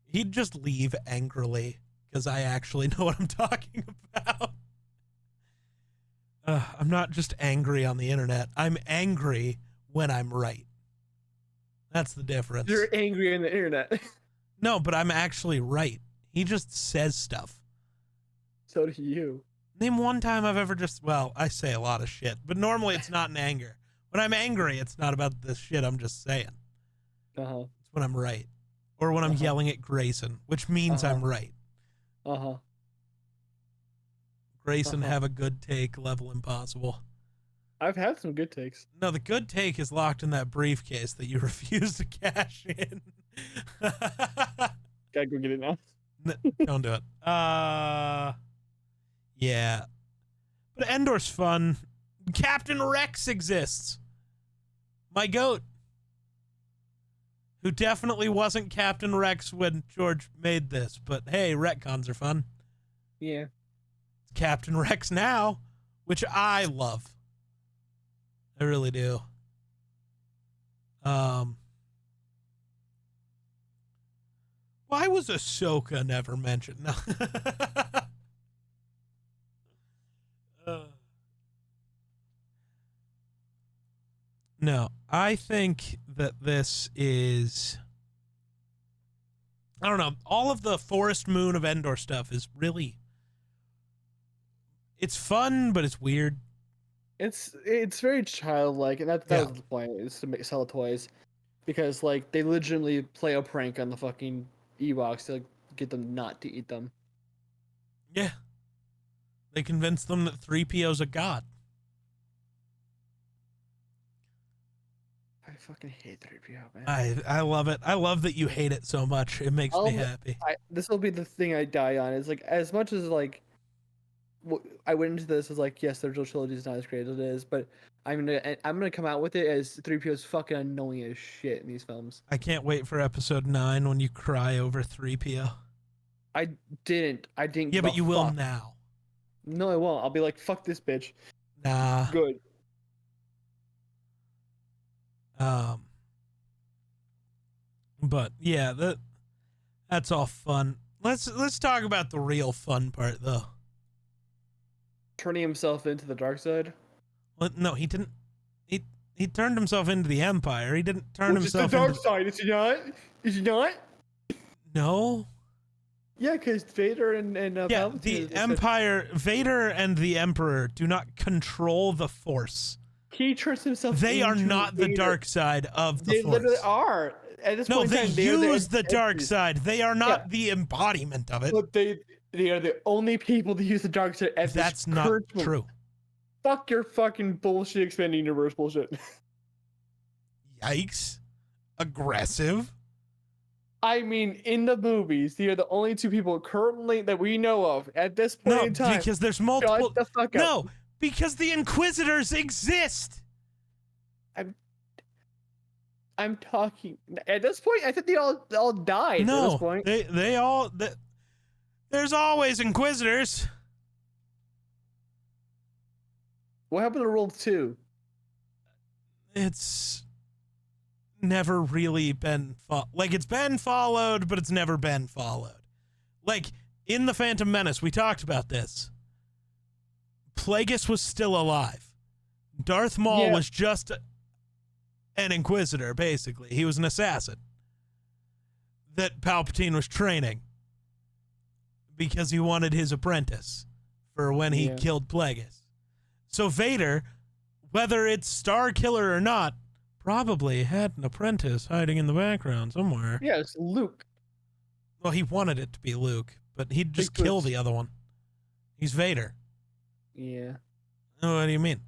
He'd just leave angrily because I actually know what I'm talking about. I'm not just angry on the internet. I'm angry when I'm right. That's the difference. You're angry on the internet. No, but I'm actually right. He just says stuff. So do you. Name one time I've ever I say a lot of shit, but normally it's not in anger. When I'm angry, it's not about the shit I'm just saying. Uh-huh. It's when I'm right. Or when I'm yelling at Grayson, which means I'm right. Uh-huh. Grayson, have a good take, level impossible. I've had some good takes. No, the good take is locked in that briefcase that you refuse to cash in. Gotta go get it now. Don't do it. Yeah. But Endor's fun. Captain Rex exists. My goat. Who definitely wasn't Captain Rex when George made this, but hey, retcons are fun. Yeah. It's Captain Rex now, which I love. I really do. Why was Ahsoka never mentioned? No. No, I think that this is... I don't know. All of the Forest Moon of Endor stuff is really... It's fun, but it's weird. It's very childlike, and that was the point, is to sell toys. Because, like, they legitimately play a prank on the fucking Ewoks to get them not to eat them. Yeah. They convince them that 3PO's a god. I fucking hate 3PO, man. I love it. I love that you hate it so much. It makes me happy. This will be the thing I die on. It's like, as much as, like, I went into this as like, yes, the original trilogy is not as great as it is, but I'm gonna come out with it as 3PO is fucking annoying as shit in these films. I can't wait for episode 9 when you cry over 3PO. I didn't. Yeah, but you will now. No, I won't. I'll be like, fuck this bitch. Nah. Good. But yeah, that's all fun. Let's talk about the real fun part though. Turning himself into the dark side? Well, no, he didn't. he turned himself into the Empire. He didn't turn Which himself is the dark into... side, is he not? Is he not? No. Yeah, because Vader and Yeah, Palpatine the is- Empire, Vader and the Emperor do not control the Force. He turns himself. They are into not the Vader. dark side of the They Force. literally are. At this No, point in they time, they are use the dark entities. side. They are not Yeah. the embodiment of it. But they are the only people to use the dark side at That's this not current moment. true. Fuck your fucking bullshit expanding universe bullshit. Yikes. Aggressive. I mean, in the movies, they are the only two people currently that we know of at this point No, in time. because there's multiple. Shut the fuck up. No, because the Inquisitors exist. I'm talking at this point. I think they all died. At this No, point. they all. There's always Inquisitors. What happened to Rule 2? It's never really been like it's been followed, but it's never been followed. Like in the Phantom Menace, we talked about this. Plagueis was still alive. Darth Maul was just an Inquisitor, basically. He was an assassin that Palpatine was training because he wanted his apprentice for when he killed Plagueis. So Vader, whether it's Star Killer or not, probably had an apprentice hiding in the background somewhere. Yeah, it's Luke. Well, he wanted it to be Luke, but he'd just kill the other one. He's Vader. Yeah. Oh, what do you mean?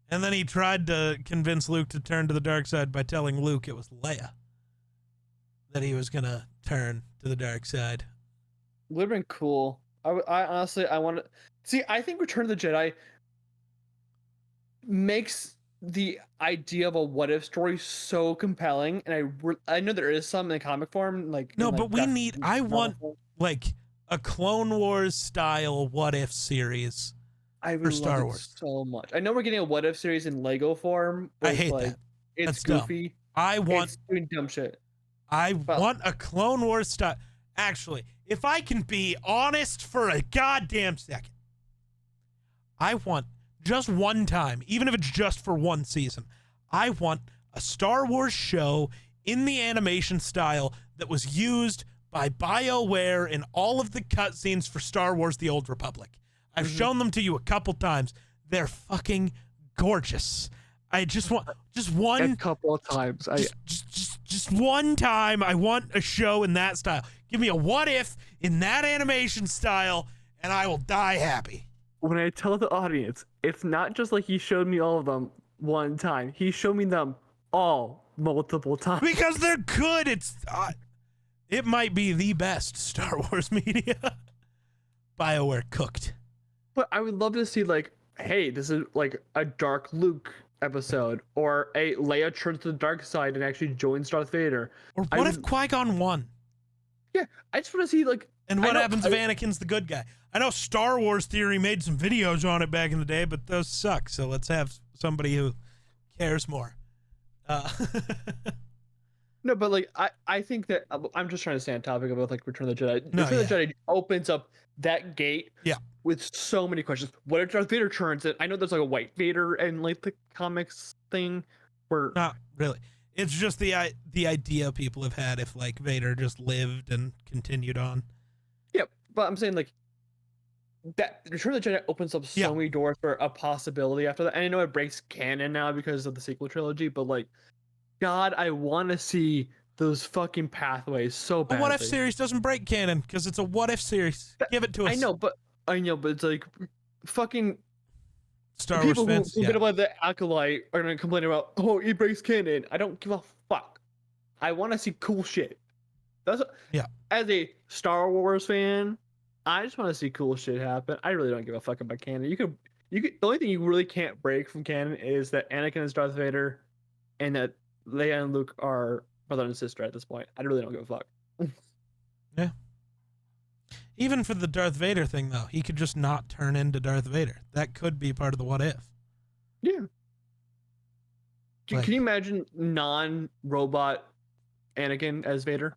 And then he tried to convince Luke to turn to the dark side by telling Luke it was Leia that he was going to turn to the dark side. Would have been cool. I honestly, I want to see. I think Return of the Jedi makes the idea of a what if story so compelling, and I know there is some in the comic form, like no, in, but like, we need. I want like a Clone Wars style what if series. I for would Star love Wars. it so much. I know we're getting a what if series in Lego form. I hate that. It's That's dumb. goofy. I want. It's doing dumb shit. I want a Clone Wars style. Actually, if I can be honest for a goddamn second, I want just one time, even if it's just for one season, I want a Star Wars show in the animation style that was used by BioWare in all of the cutscenes for Star Wars The Old Republic. I've shown them to you a couple times. They're fucking gorgeous. I just want one A couple of times. just one time. I want a show in that style. Give me a what if in that animation style, and I will die happy. When I tell the audience, it's not just like he showed me all of them one time. He showed me them all multiple times. Because they're good. It might be the best Star Wars media. BioWare cooked. But I would love to see, like, hey, this is like a Dark Luke episode, or a Leia turns to the dark side and actually joins Darth Vader. Or what if Qui-Gon won? Yeah, I just want to see, like, and what happens if Anakin's the good guy? I know Star Wars Theory made some videos on it back in the day, but those suck. So let's have somebody who cares more. No, but like I think that I'm just trying to stay on topic about like Return of the Jedi. No, Return of the Jedi opens up that gate. Yeah. With so many questions. What if Darth Vader turns it? I know there's like a white Vader and like the comics thing, where not really. It's just the idea people have had if like Vader just lived and continued on. Yeah, but I'm saying like that Return of the Jedi opens up so many doors for a possibility after that. And I know it breaks canon now because of the sequel trilogy, but like, God, I want to see those fucking pathways so badly. A what if series doesn't break canon because it's a what if series. Give it to us. I know, but it's like fucking Star Wars fans. People about the Acolyte are gonna complain about, oh, he breaks canon. I don't give a fuck. I want to see cool shit. As a Star Wars fan, I just want to see cool shit happen. I really don't give a fuck about canon. You could. The only thing you really can't break from canon is that Anakin is Darth Vader, and that Leia and Luke are brother and sister at this point. I really don't give a fuck. Yeah. Even for the Darth Vader thing, though, he could just not turn into Darth Vader. That could be part of the what if. Yeah. Can you imagine non-robot Anakin as Vader?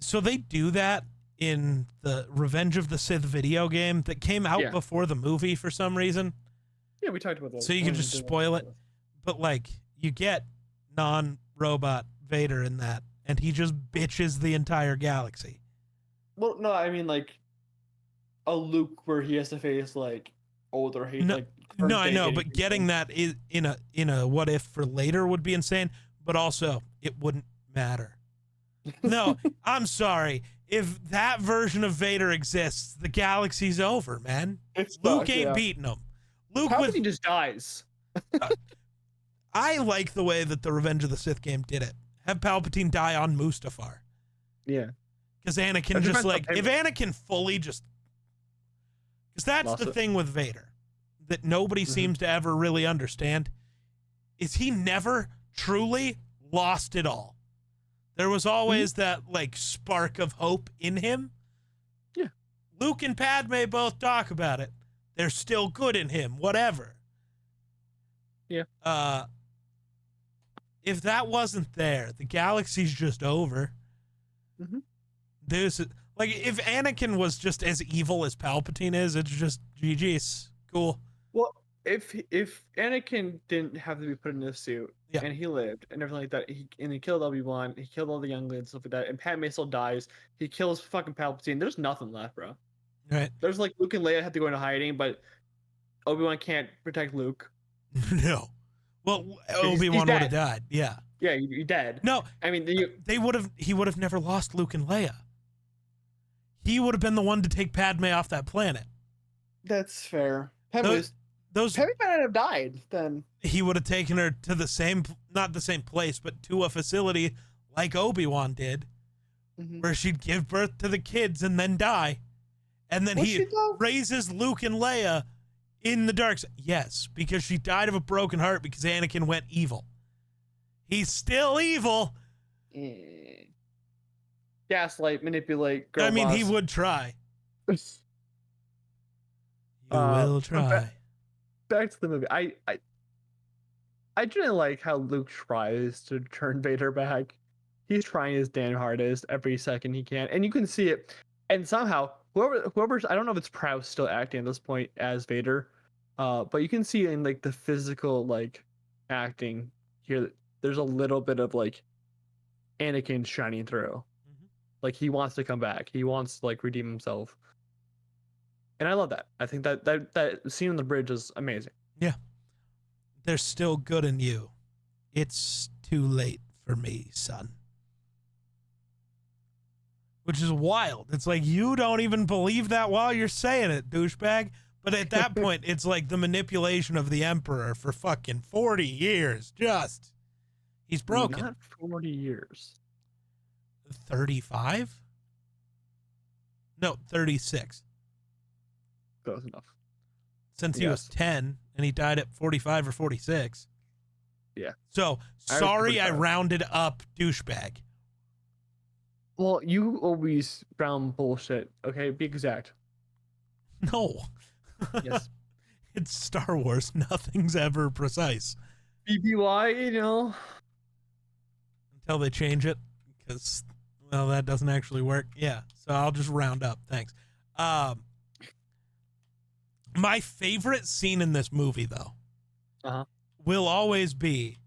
So they do that in the Revenge of the Sith video game that came out before the movie for some reason. Yeah, we talked about that. So you can just spoil it. But like, you get non-robot Vader in that, and he just bitches the entire galaxy. Well, no, I mean like a Luke where he has to face like older hate. No, Like no, I current-day know, hating but getting people. that is in a what if for later would be insane. But also, it wouldn't matter. No, I'm sorry. If that version of Vader exists, the galaxy's over, man. It's Luke sucks, ain't yeah. beating him. Luke Palpatine just dies. I like the way that the Revenge of the Sith game did it. Have Palpatine die on Mustafar. Yeah. Because Anakin That just depends like, on if Anakin fully just, because that's Lost the it. thing with Vader that nobody seems to ever really understand, is he never truly lost it all. There was always that like spark of hope in him. Yeah. Luke and Padme both talk about it. They're still good in him, whatever. Yeah. If that wasn't there, the galaxy's just over. Mm-hmm. There's like, if Anakin was just as evil as Palpatine is, it's just GG's. Cool. Well, if Anakin didn't have to be put in this suit, Yeah. and he lived and everything like that, he killed Obi-Wan, he killed all the younglings and stuff like that, and Padme still dies, he kills fucking Palpatine. There's nothing left, bro. Right. There's like Luke and Leia had to go into hiding, but Obi-Wan can't protect Luke. No. Well, He's Obi-Wan would have dead. died. Yeah. Yeah, you're dead. No. I mean, He would have never lost Luke and Leia. He would have been the one to take Padme off that planet. that's fair. Those Padme might have died then. he would have taken her to the same, not the same place, but to a facility like Obi-Wan did, where she'd give birth to the kids and then die. And then Was he she, though? raises Luke and Leia in the dark side. Yes, because she died of a broken heart because Anakin went evil. He's still evil. Gaslight, manipulate, girl I mean, he boss. would try. You Uh, will try. Back to the movie. I generally like how Luke tries to turn Vader back. He's trying his damn hardest every second he can, and you can see it. And somehow, whoever's, I don't know if it's Prowse still acting at this point as Vader, but you can see in like the physical like acting here that there's a little bit of like Anakin shining through. Like he wants to come back. He wants to like redeem himself. And I love that. I think that scene on the bridge is amazing. Yeah. There's still good in you. It's too late for me, son. Which is wild. It's like, you don't even believe that while you're saying it, douchebag. But at that point, it's like the manipulation of the Emperor for fucking 40 years. Just. He's broken. Not 40 years. 35? No, 36. Close enough. Since he was Yes. 10 and he died at 45 or 46. Yeah. So, I was sorry I 45. rounded up, douchebag. Well, you always round bullshit. Okay, be exact. No. Yes. It's Star Wars. Nothing's ever precise. BBY, you know. Until they change it. Because, well, that doesn't actually work. Yeah. So I'll just round up. Thanks. My favorite scene in this movie, though, will always be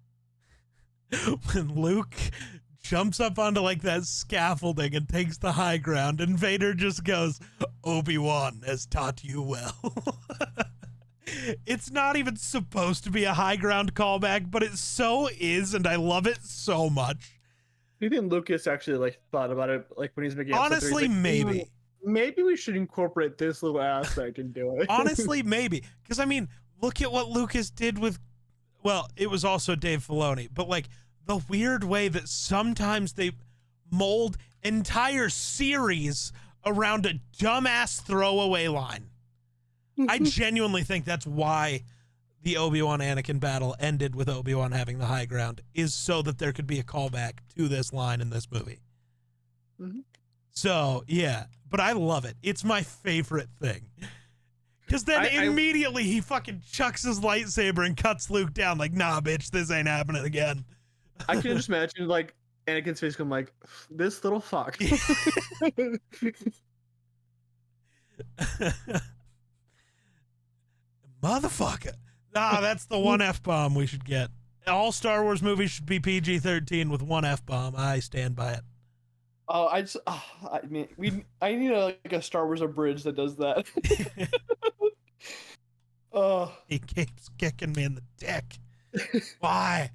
when Luke jumps up onto like that scaffolding and takes the high ground, and Vader just goes, "Obi-Wan has taught you well." It's not even supposed to be a high ground callback, but it so is, and I love it so much. Do you think Lucas actually like thought about it, like when he's making? Honestly, maybe. Maybe we should incorporate this little aspect into it. Honestly, maybe. Because, I mean, look at what Lucas did with, well, it was also Dave Filoni, but like the weird way that sometimes they mold entire series around a dumbass throwaway line. I genuinely think that's why the Obi-Wan Anakin battle ended with Obi-Wan having the high ground, is so that there could be a callback to this line in this movie. So, yeah, but I love it. It's my favorite thing. Because then immediately he fucking chucks his lightsaber and cuts Luke down like, nah, bitch, this ain't happening again. I can just imagine like Anakin's face going like, this little fuck. Motherfucker. That's the one F-bomb we should get. All Star Wars movies should be PG-13 with one F-bomb. I stand by it. Oh, I mean, I need like a Star Wars abridged that does that. Oh, He keeps kicking me in the dick. Why?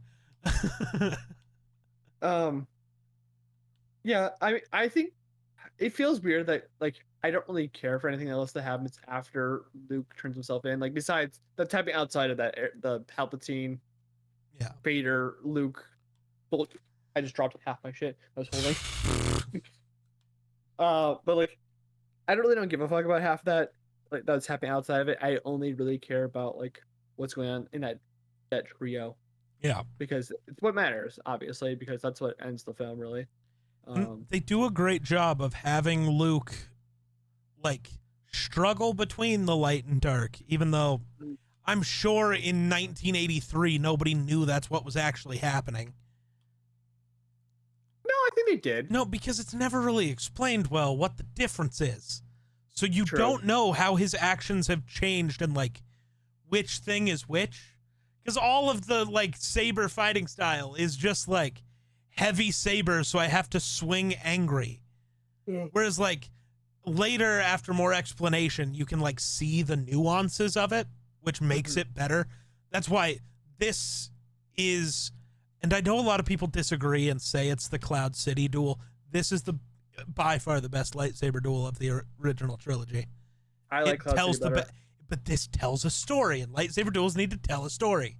um, yeah, I think it feels weird that like I don't really care for anything else that happens after Luke turns himself in. Like besides the typing outside of that, the Palpatine, Yeah. Vader, Luke. Well, I just dropped half my shit I was holding. But like, I don't give a fuck about half that. Like that's happening outside of it. I only really care about like what's going on in that trio. Yeah. Because it's what matters, obviously, because that's what ends the film, really. They do a great job of having Luke like struggle between the light and dark, even though I'm sure in 1983 nobody knew that's what was actually happening. No, I think they did. No, because it's never really explained well what the difference is. So you True. don't know how his actions have changed and like which thing is which. Because all of the like saber fighting style is just like heavy saber, so I have to swing angry. Yeah. Whereas like later, after more explanation, you can like see the nuances of it, which makes it better. That's why this is, and I know a lot of people disagree and say it's the Cloud City duel. This is the by far the best lightsaber duel of the original trilogy. I like Cloud City better. But this tells a story, and lightsaber duels need to tell a story.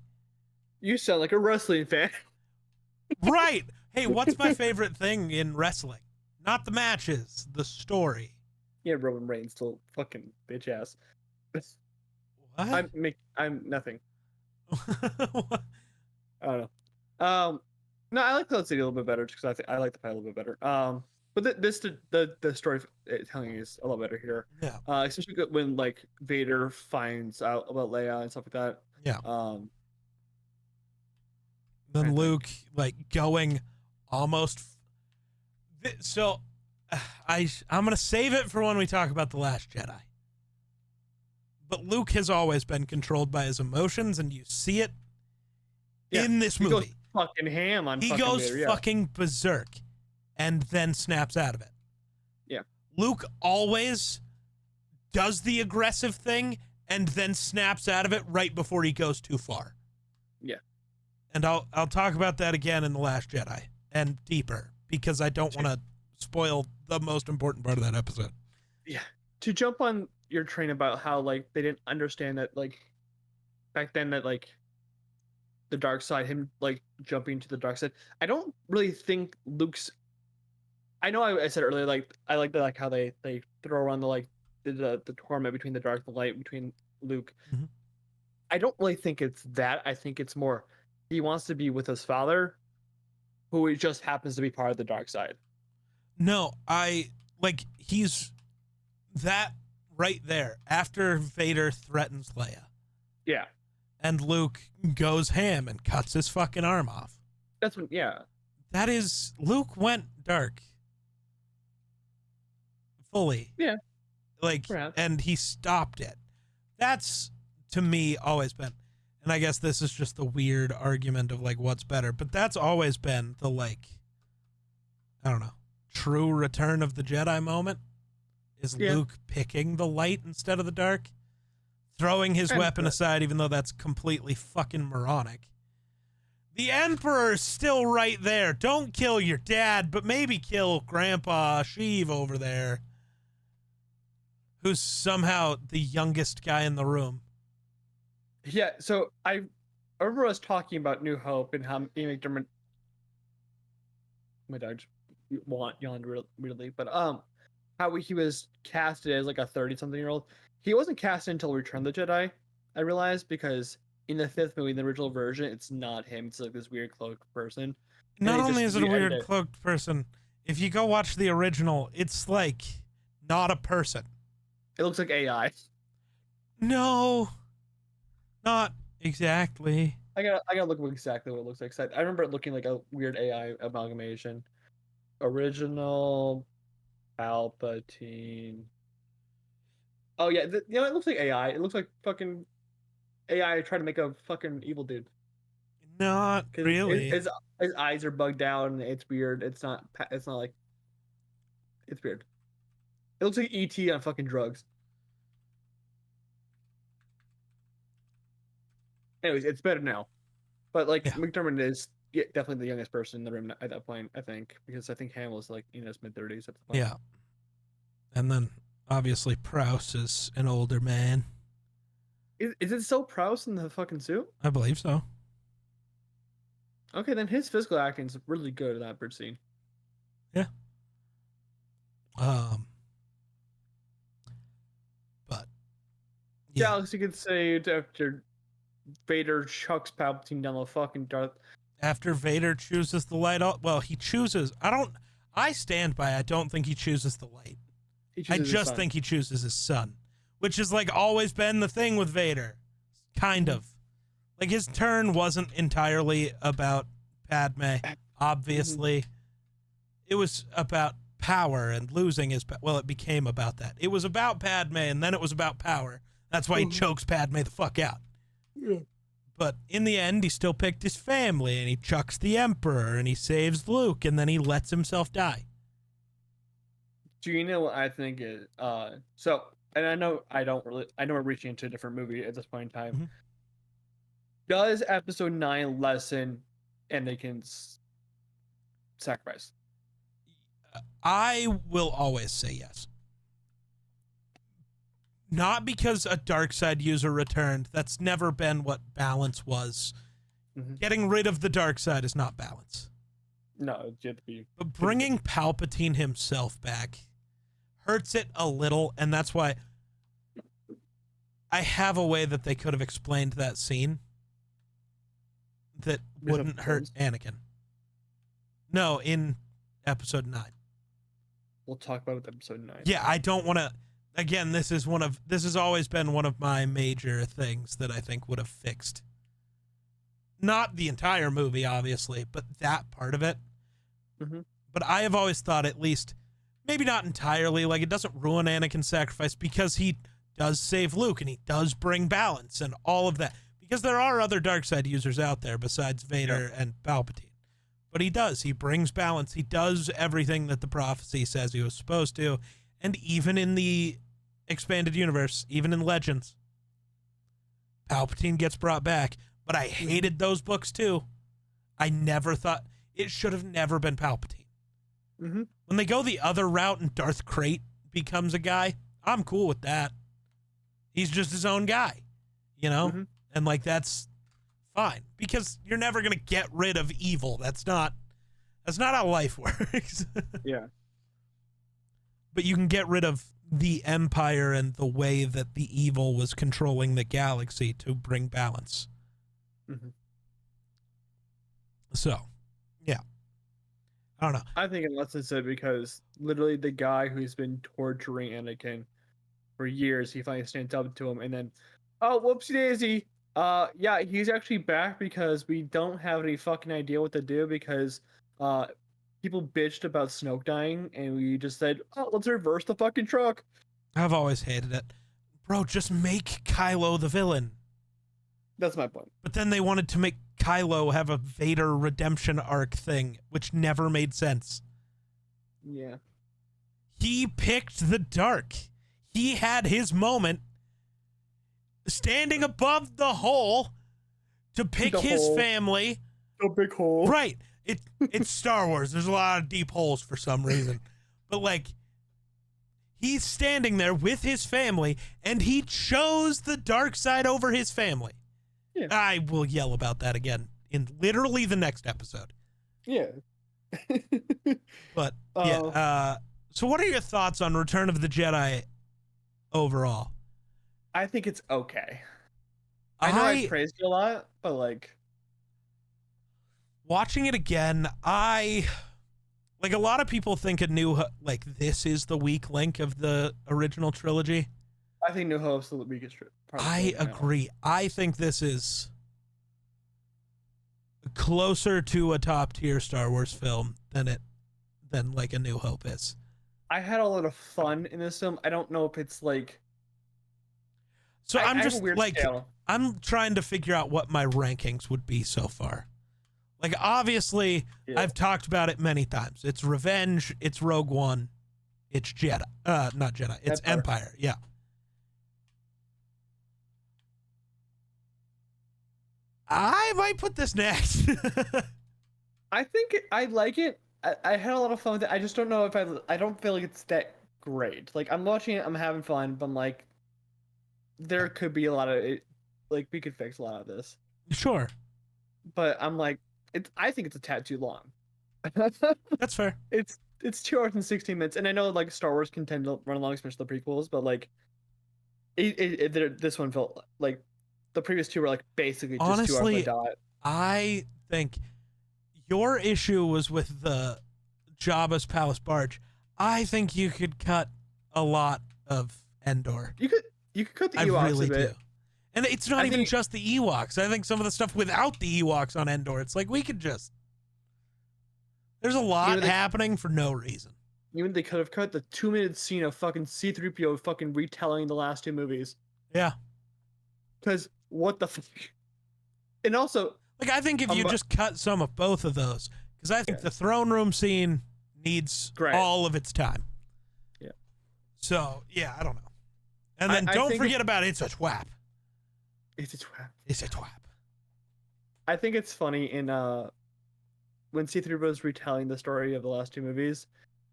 You sound like a wrestling fan. Right. Hey, what's my favorite thing in wrestling? Not the matches, the story. Yeah, Roman Reigns still fucking bitch ass. What? I'm nothing. What? I don't know. No, I like Cloud City a little bit better just because I like the fight a little bit better. But the story telling is a lot better here. Yeah. Especially when like Vader finds out about Leia and stuff like that. Yeah. I Then think. Luke like going almost. So I'm gonna save it for when we talk about The Last Jedi. But Luke has always been controlled by his emotions, and you see it in this movie. He goes fucking ham on. He goes Vader, fucking berserk, and then snaps out of it. Yeah. Luke always does the aggressive thing and then snaps out of it right before he goes too far. Yeah. And I'll talk about that again in The Last Jedi and deeper because I don't want to spoil the most important part of that episode. Yeah. To jump on your train about how like they didn't understand that like back then that like the dark side, him like jumping to the dark side. I don't really think Luke's. I know I said earlier like I like the like how they throw around the like the torment between the dark and the light between Luke. Mm-hmm. I don't really think it's that. I think it's more he wants to be with his father, who just happens to be part of the dark side. No, he's that right there after Vader threatens Leia. Yeah. And Luke goes ham and cuts his fucking arm off. That's when, yeah. That is, Luke went dark. Fully. Yeah. Like, perhaps. And he stopped it. That's, to me, always been, and I guess this is just the weird argument of, like, what's better, but that's always been the, like, I don't know, true Return of the Jedi moment is Luke picking the light instead of the dark. Throwing his weapon aside, even though that's completely fucking moronic. The Emperor's still right there. Don't kill your dad, but maybe kill Grandpa Sheev over there, who's somehow the youngest guy in the room. Yeah, so I remember us talking about New Hope and how Ian McDermott. My dog just yawned weirdly, but how he was casted as like a 30-something-year-old. He wasn't casted until Return of the Jedi, I realized, because in the 5th movie, the original version, it's not him. It's like this weird cloaked person. Not only is it a weird cloaked person, if you go watch the original, it's like not a person. It looks like AI. No, not exactly. I gotta look up exactly what it looks like. I remember it looking like a weird AI amalgamation. Original Palpatine. Oh yeah, it looks like AI. It looks like fucking AI trying to make a fucking evil dude. Not really. His eyes are bugged out and it's weird. It's not like it's weird. It looks like ET on fucking drugs. Anyways, it's better now. But like McDermott is definitely the youngest person in the room at that point, I think, because I think Hamill was like in his mid-30s at the point. Yeah. And then obviously Prowse is an older man. Is it still Prowse in the fucking suit? I believe so. Okay, then his physical acting is really good in that bird scene. Yeah. But yeah, Alex, you could say after Vader chucks Palpatine down the fucking Darth. After Vader chooses the light, well, he chooses. I stand by. I don't think he chooses the light. I just think he chooses his son, which has like always been the thing with Vader, kind of. Like his turn wasn't entirely about Padme. Obviously, it was about power and losing his. Well, it became about that. It was about Padme, and then it was about power. That's why he chokes Padme the fuck out. Yeah. But in the end, he still picked his family, and he chucks the Emperor, and he saves Luke, and then he lets himself die. Do you know what I think is so? And I know we're reaching into a different movie at this point in time. Mm-hmm. Does Episode 9 lessen Anakin's sacrifice? I will always say yes. Not because a dark side user returned. That's never been what balance was. Getting rid of the dark side is not balance. No, it should be. But bringing Palpatine himself back hurts it a little, and that's why I have a way that they could have explained that scene that wouldn't hurt Anakin. No, in Episode 9. We'll talk about it with Episode 9. Yeah, I don't want to. Again, this has always been one of my major things that I think would have fixed. Not the entire movie, obviously, but that part of it. But I have always thought, at least, maybe not entirely, like it doesn't ruin Anakin's sacrifice because he does save Luke and he does bring balance and all of that. Because there are other dark side users out there besides Vader and Palpatine. But he does. He brings balance. He does everything that the prophecy says he was supposed to. And even in the expanded universe, even in Legends, Palpatine gets brought back. But I hated those books too. I never thought it should have never been Palpatine. When they go the other route and Darth Krayt becomes a guy, I'm cool with that. He's just his own guy, you know? And like that's fine because you're never going to get rid of evil. That's not how life works. Yeah. But you can get rid of the Empire and the way that the evil was controlling the galaxy to bring balance. So, yeah. I don't know. I think unless it's said because literally the guy who's been torturing Anakin for years, he finally stands up to him and then, oh, whoopsie daisy. Yeah, he's actually back because we don't have any fucking idea what to do because people bitched about Snoke dying and we just said, oh, let's reverse the fucking truck. I've always hated it. Bro, just make Kylo the villain. That's my point. But then they wanted to make Kylo have a Vader redemption arc thing, which never made sense. Yeah. He picked the dark. He had his moment standing above the hole to pick his family. A big hole. Right. It's Star Wars. There's a lot of deep holes for some reason. But like, he's standing there with his family and he chose the dark side over his family. Yeah. I will yell about that again in literally the next episode. Yeah. But yeah. So what are your thoughts on Return of the Jedi overall? I think it's okay. I know I praised it a lot, but like watching it again, like a lot of people think this is the weak link of the original trilogy. I think New Hope's the weakest. I agree. I think this is closer to a top tier Star Wars film than like a New Hope is. I had a lot of fun in this film. I don't know if it's like So I I'm have a just weird like, scale. I'm trying to figure out what my rankings would be so far. Like, obviously, Yeah. I've talked about it many times. It's Revenge, it's Rogue One, it's Jedi. Not Jedi, it's Empire. Yeah. I might put this next. I think I like it. I had a lot of fun with it. I just don't know if I don't feel like it's that great. Like I'm watching it, I'm having fun, but I'm like, there could be a lot of it. Like we could fix a lot of this. Sure. But I'm like, I think it's a tad too long. That's fair. It's 2 hours and 16 minutes, and I know like Star Wars can tend to run along, especially the prequels, but like, this one felt like the previous two were like basically just Honestly, 2 hours a dot. I think your issue was with the Jabba's palace barge. I think you could cut a lot of Endor. You could cut the I Ewoks really a bit. do. And it's not even just the Ewoks. I think some of the stuff without the Ewoks on Endor, it's like we could just... There's a lot happening for no reason. Even they could have cut the 2-minute scene of fucking C-3PO fucking retelling the last two movies. Yeah. Because what the fuck? And also... Like, I think if you just cut some of both of those, because I think the throne room scene needs all of its time. Yeah. So, yeah, I don't know. And then don't forget about It's a Twap. It's a twap. It's a twap. I think it's funny in when C-3PO is retelling the story of the last two movies,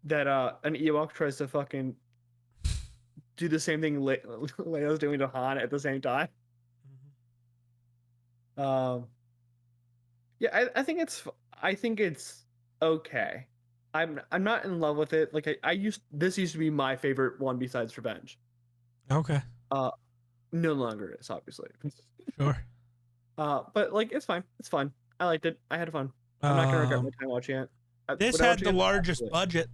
that an Ewok tries to fucking do the same thing Leia's doing to Han at the same time. Yeah, I think it's okay. I'm not in love with it. Like this used to be my favorite one besides Revenge. Okay. No longer is, obviously. Sure. But like it's fine. It's fun. I liked it. I had fun. I'm not gonna regret my time watching it. This had the largest budget.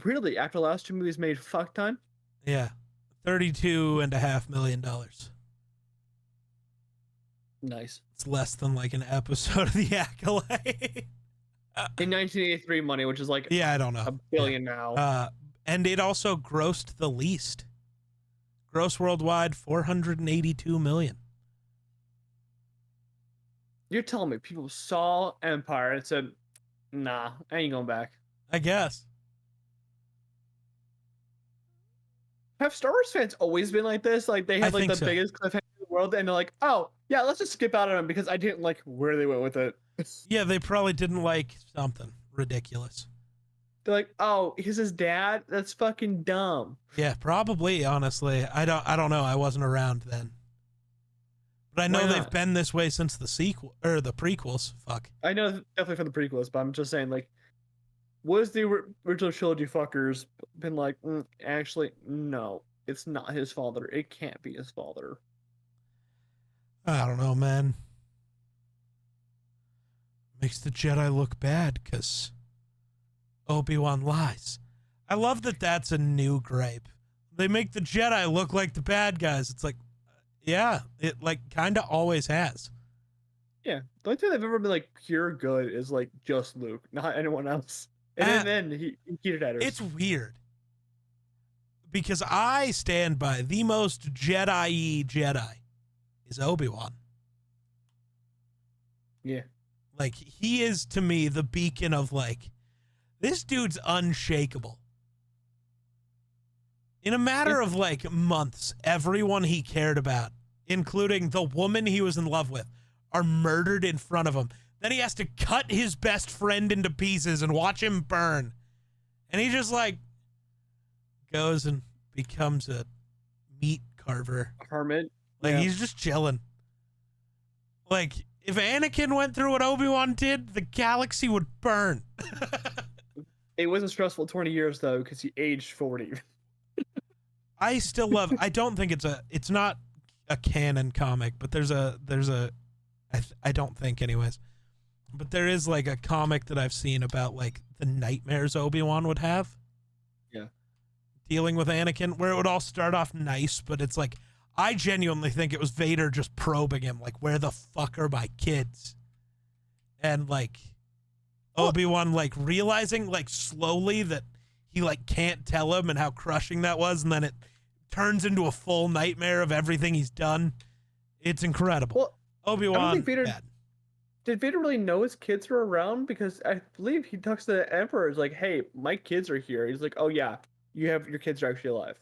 Really? After the last two movies made fuck ton? Yeah. $32.5 million. Nice. It's less than like an episode of The Acolyte. In 1983 money, which is like I don't know. $1 billion now. And it also grossed the least. Gross worldwide, $482 million. You're telling me people saw Empire and said, "Nah, I ain't going back." I guess. Have Star Wars fans always been like this? Like they have like the biggest cliffhanger in the world, and they're like, "Oh yeah, let's just skip out on them because I didn't like where they went with it." Yeah, they probably didn't like something ridiculous. They're like, "Oh, he's his dad. That's fucking dumb." Yeah, probably. Honestly, I don't know. I wasn't around then, but I know they've been this way since the sequel or the prequels. Fuck. I know definitely from the prequels, but I'm just saying, like, was the original trilogy fuckers been like, actually, no, it's not his father. It can't be his father. I don't know, man. Makes the Jedi look bad because Obi-Wan lies. I love that that's a new gripe. They make the Jedi look like the bad guys. It's like, yeah, it like kind of always has. Yeah, the only time they've ever been like pure good is like just Luke, not anyone else. And then he cheated at her. It's weird because I stand by the most Jedi-y Jedi is Obi-Wan. Yeah. Like, he is, to me, the beacon of, like, this dude's unshakable. In a matter of, like, months, everyone he cared about, including the woman he was in love with, are murdered in front of him. Then he has to cut his best friend into pieces and watch him burn. And he just, like, goes and becomes a meat carver. Hermit. Like, he's just chilling. Like, if Anakin went through what Obi-Wan did, the galaxy would burn. It wasn't stressful 20 years, though, because he aged 40. I still love, I don't think it's not a canon comic, but I don't think anyways, but there is like a comic that I've seen about like the nightmares Obi-Wan would have. Yeah. Dealing with Anakin, where it would all start off nice, but it's like, I genuinely think it was Vader just probing him, like, where the fuck are my kids? And, like, Obi-Wan, like, realizing, like, slowly that he, like, can't tell him and how crushing that was, and then it turns into a full nightmare of everything he's done. It's incredible. Well, Obi-Wan, I don't think Vader bad. did Vader really know his kids were around? Because I believe he talks to the Emperor. He's like, "Hey, my kids are here." He's like, "Oh yeah, your kids are actually alive."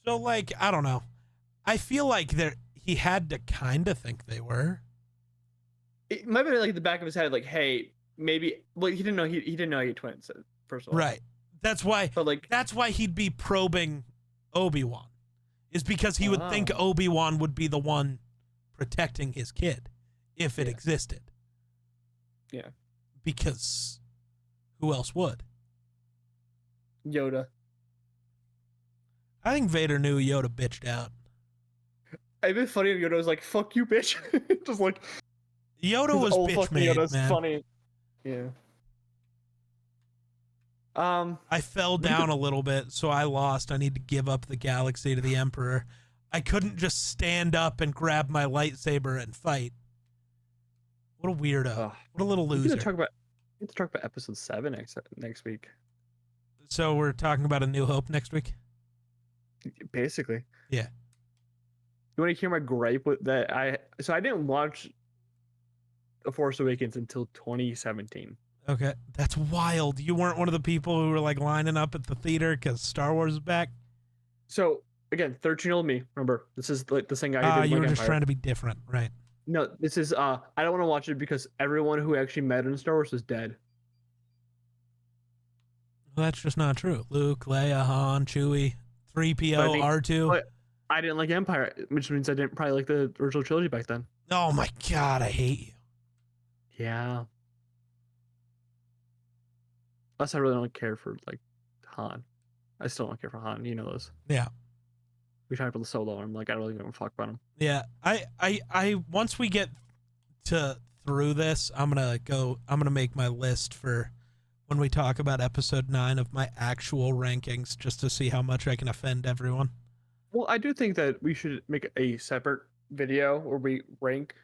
So, like, I don't know. I feel like he had to kind of think they were. It might be like the back of his head, like, "Hey, maybe." Well, he didn't know he didn't know he had twins. First of all, Right. That's why. But like, That's why he'd be probing Obi-Wan, is because he would think Obi-Wan would be the one protecting his kid if it existed. Yeah. Because who else would? Yoda. I think Vader knew Yoda bitched out. It'd be funny if Yoda was like, "Fuck you, bitch." Just like Yoda was bitch made, Yoda's man. funny. Yeah. I fell down a little bit, so I lost. I need to give up the galaxy to the Emperor. I couldn't just stand up and grab my lightsaber and fight. What a weirdo. What a little loser. We need to talk about episode 7 next week. So we're talking about A New Hope next week? Basically. Yeah. You want to hear my gripe with that? I didn't watch The Force Awakens until 2017. Okay. That's wild. You weren't one of the people who were like lining up at the theater because Star Wars is back? So again, 13-year-old me. Remember, this is like the same guy who did you were like just Empire. trying to be different, right? No, this is I don't want to watch it because everyone who actually met in Star Wars is dead. Well, that's just not true. Luke, Leia, Han, Chewie, 3PO, R2. But I didn't like Empire, which means I didn't probably like the original trilogy back then. Oh my God, I hate you. Yeah. Plus, I really don't care for like Han. I still don't care for Han. You know this. Yeah. We talked about the Solo. I'm like, I don't really give a fuck about him. Yeah. I once we get through this, I'm gonna make my list for when we talk about episode 9 of my actual rankings, just to see how much I can offend everyone. Well, I do think that we should make a separate video where we rank.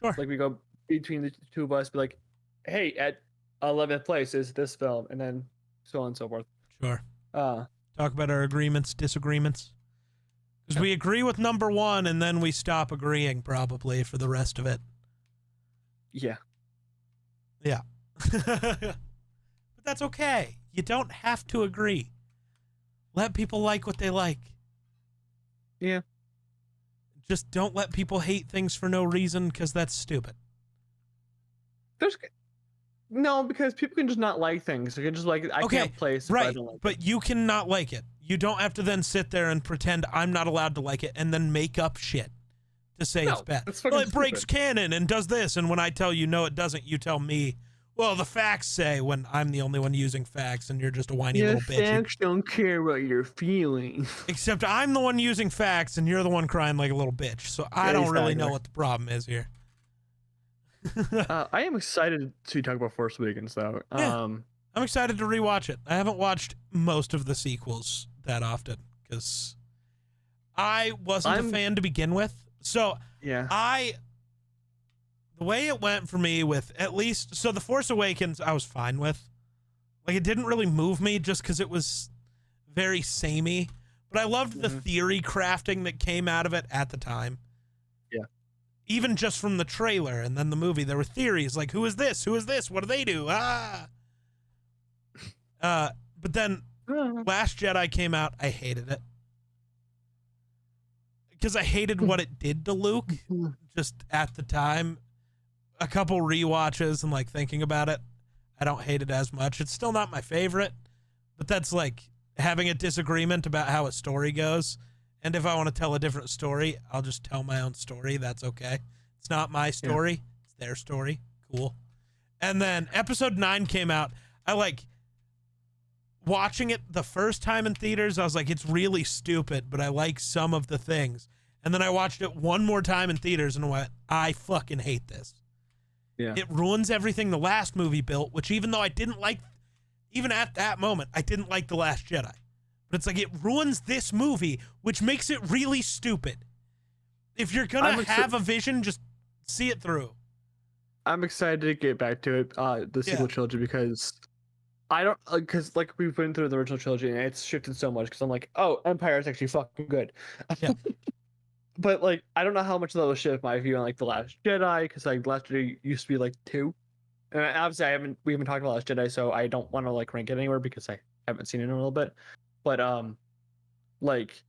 Sure. Like we go between the two of us, be like, hey, at 11th place is this film, and then so on and so forth. Sure. Talk about our agreements, disagreements. Because we agree with number 1, and then we stop agreeing probably for the rest of it. Yeah. Yeah. But that's okay. You don't have to agree. Let people like what they like. Yeah. Just don't let people hate things for no reason, because that's stupid. No, because people can just not like things. They can just like, I can't play stuff I don't like. But you can not like it. You don't have to then sit there and pretend I'm not allowed to like it and then make up shit to say it's bad. Well, it breaks canon and does this, and when I tell you no, it doesn't, you tell me, well, the facts say, when I'm the only one using facts and you're just a whiny little bitch. Facts don't care what you're feeling. Except I'm the one using facts and you're the one crying like a little bitch. So I don't really know what the problem is here. I am excited to talk about Force Awakens, though. Yeah. I'm excited to rewatch it. I haven't watched most of the sequels that often because I wasn't a fan to begin with. So yeah, the way it went for me with at least, so The Force Awakens I was fine with. Like, it didn't really move me just because it was very samey. But I loved the theory crafting that came out of it at the time. Yeah. Even just from the trailer and then the movie, there were theories like, who is this? Who is this? What do they do? But then Last Jedi came out. I hated it. Because I hated what it did to Luke just at the time. A couple rewatches and like thinking about it, I don't hate it as much. It's still not my favorite, but that's like having a disagreement about how a story goes. And if I want to tell a different story, I'll just tell my own story. That's okay. It's not my story. It's their story. Cool. And then episode 9 came out. I like watching it the first time in theaters. I was like, it's really stupid, but I like some of the things. And then I watched it one more time in theaters and went, I fucking hate this. Yeah. It ruins everything the last movie built, which even though I didn't like, even at that moment, I didn't like The Last Jedi. But it's like, it ruins this movie, which makes it really stupid. If you're going to have a vision, just see it through. I'm excited to get back to it, the sequel trilogy, because I don't because like we've been through the original trilogy and it's shifted so much because I'm like, oh, Empire is actually fucking good. Yeah. But like, I don't know how much that will shift my view on like the Last Jedi because like Last Jedi used to be like 2, and obviously we haven't talked about Last Jedi, so I don't want to like rank it anywhere because I haven't seen it in a little bit. But like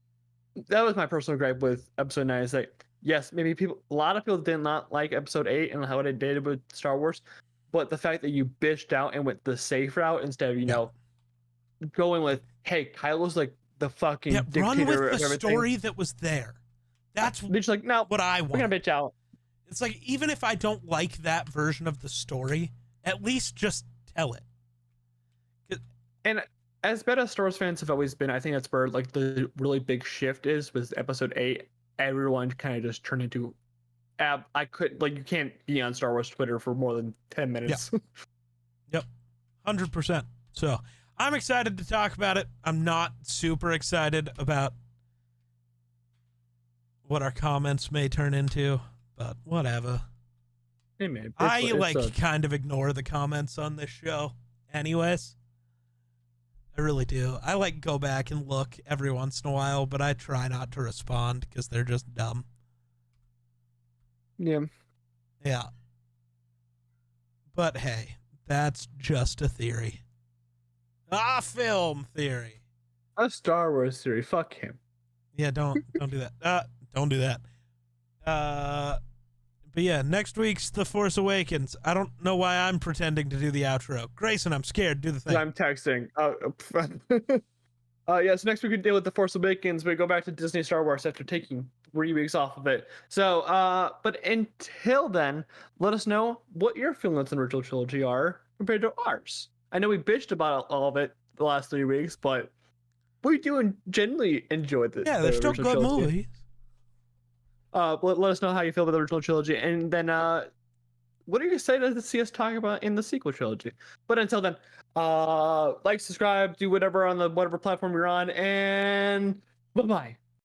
that was my personal gripe with Episode 9 is that yes, maybe a lot of people did not like Episode 8 and how it did with Star Wars, but the fact that you bitched out and went the safe route instead of going with, hey, Kylo's like the fucking dictator run with of the everything. story that was there. That's They're just like, no, what I we're want. gonna bitch out. It's like, even if I don't like that version of the story, at least just tell it. And as bad as Star Wars fans have always been, I think that's where like the really big shift is with Episode 8. Everyone kind of just turned into I could like you can't be on Star Wars Twitter for more than 10 minutes. Yep. 100%. So I'm excited to talk about it. I'm not super excited about what our comments may turn into, but whatever. Hey man, I kind of ignore the comments on this show anyways. I really do. I like go back and look every once in a while, but I try not to respond because they're just dumb. Yeah. Yeah. But hey, that's just a theory. A film theory. A Star Wars theory. Fuck him. Yeah, don't do that. Don't do that. But yeah, next week's The Force Awakens. I don't know why I'm pretending to do the outro. Grayson, I'm scared. Do the thing. I'm texting. Yeah, so next week we deal with The Force Awakens. We go back to Disney Star Wars after taking 3 weeks off of it. So, but until then, let us know what your feelings on the original trilogy are compared to ours. I know we bitched about all of it the last 3 weeks, but we do genuinely enjoy this. Yeah, they're still good trilogy. movies. Let us know how you feel about the original trilogy, and then what are you excited to see us talk about in the sequel trilogy? But until then, like, subscribe, do whatever on the whatever platform you're on, and bye bye.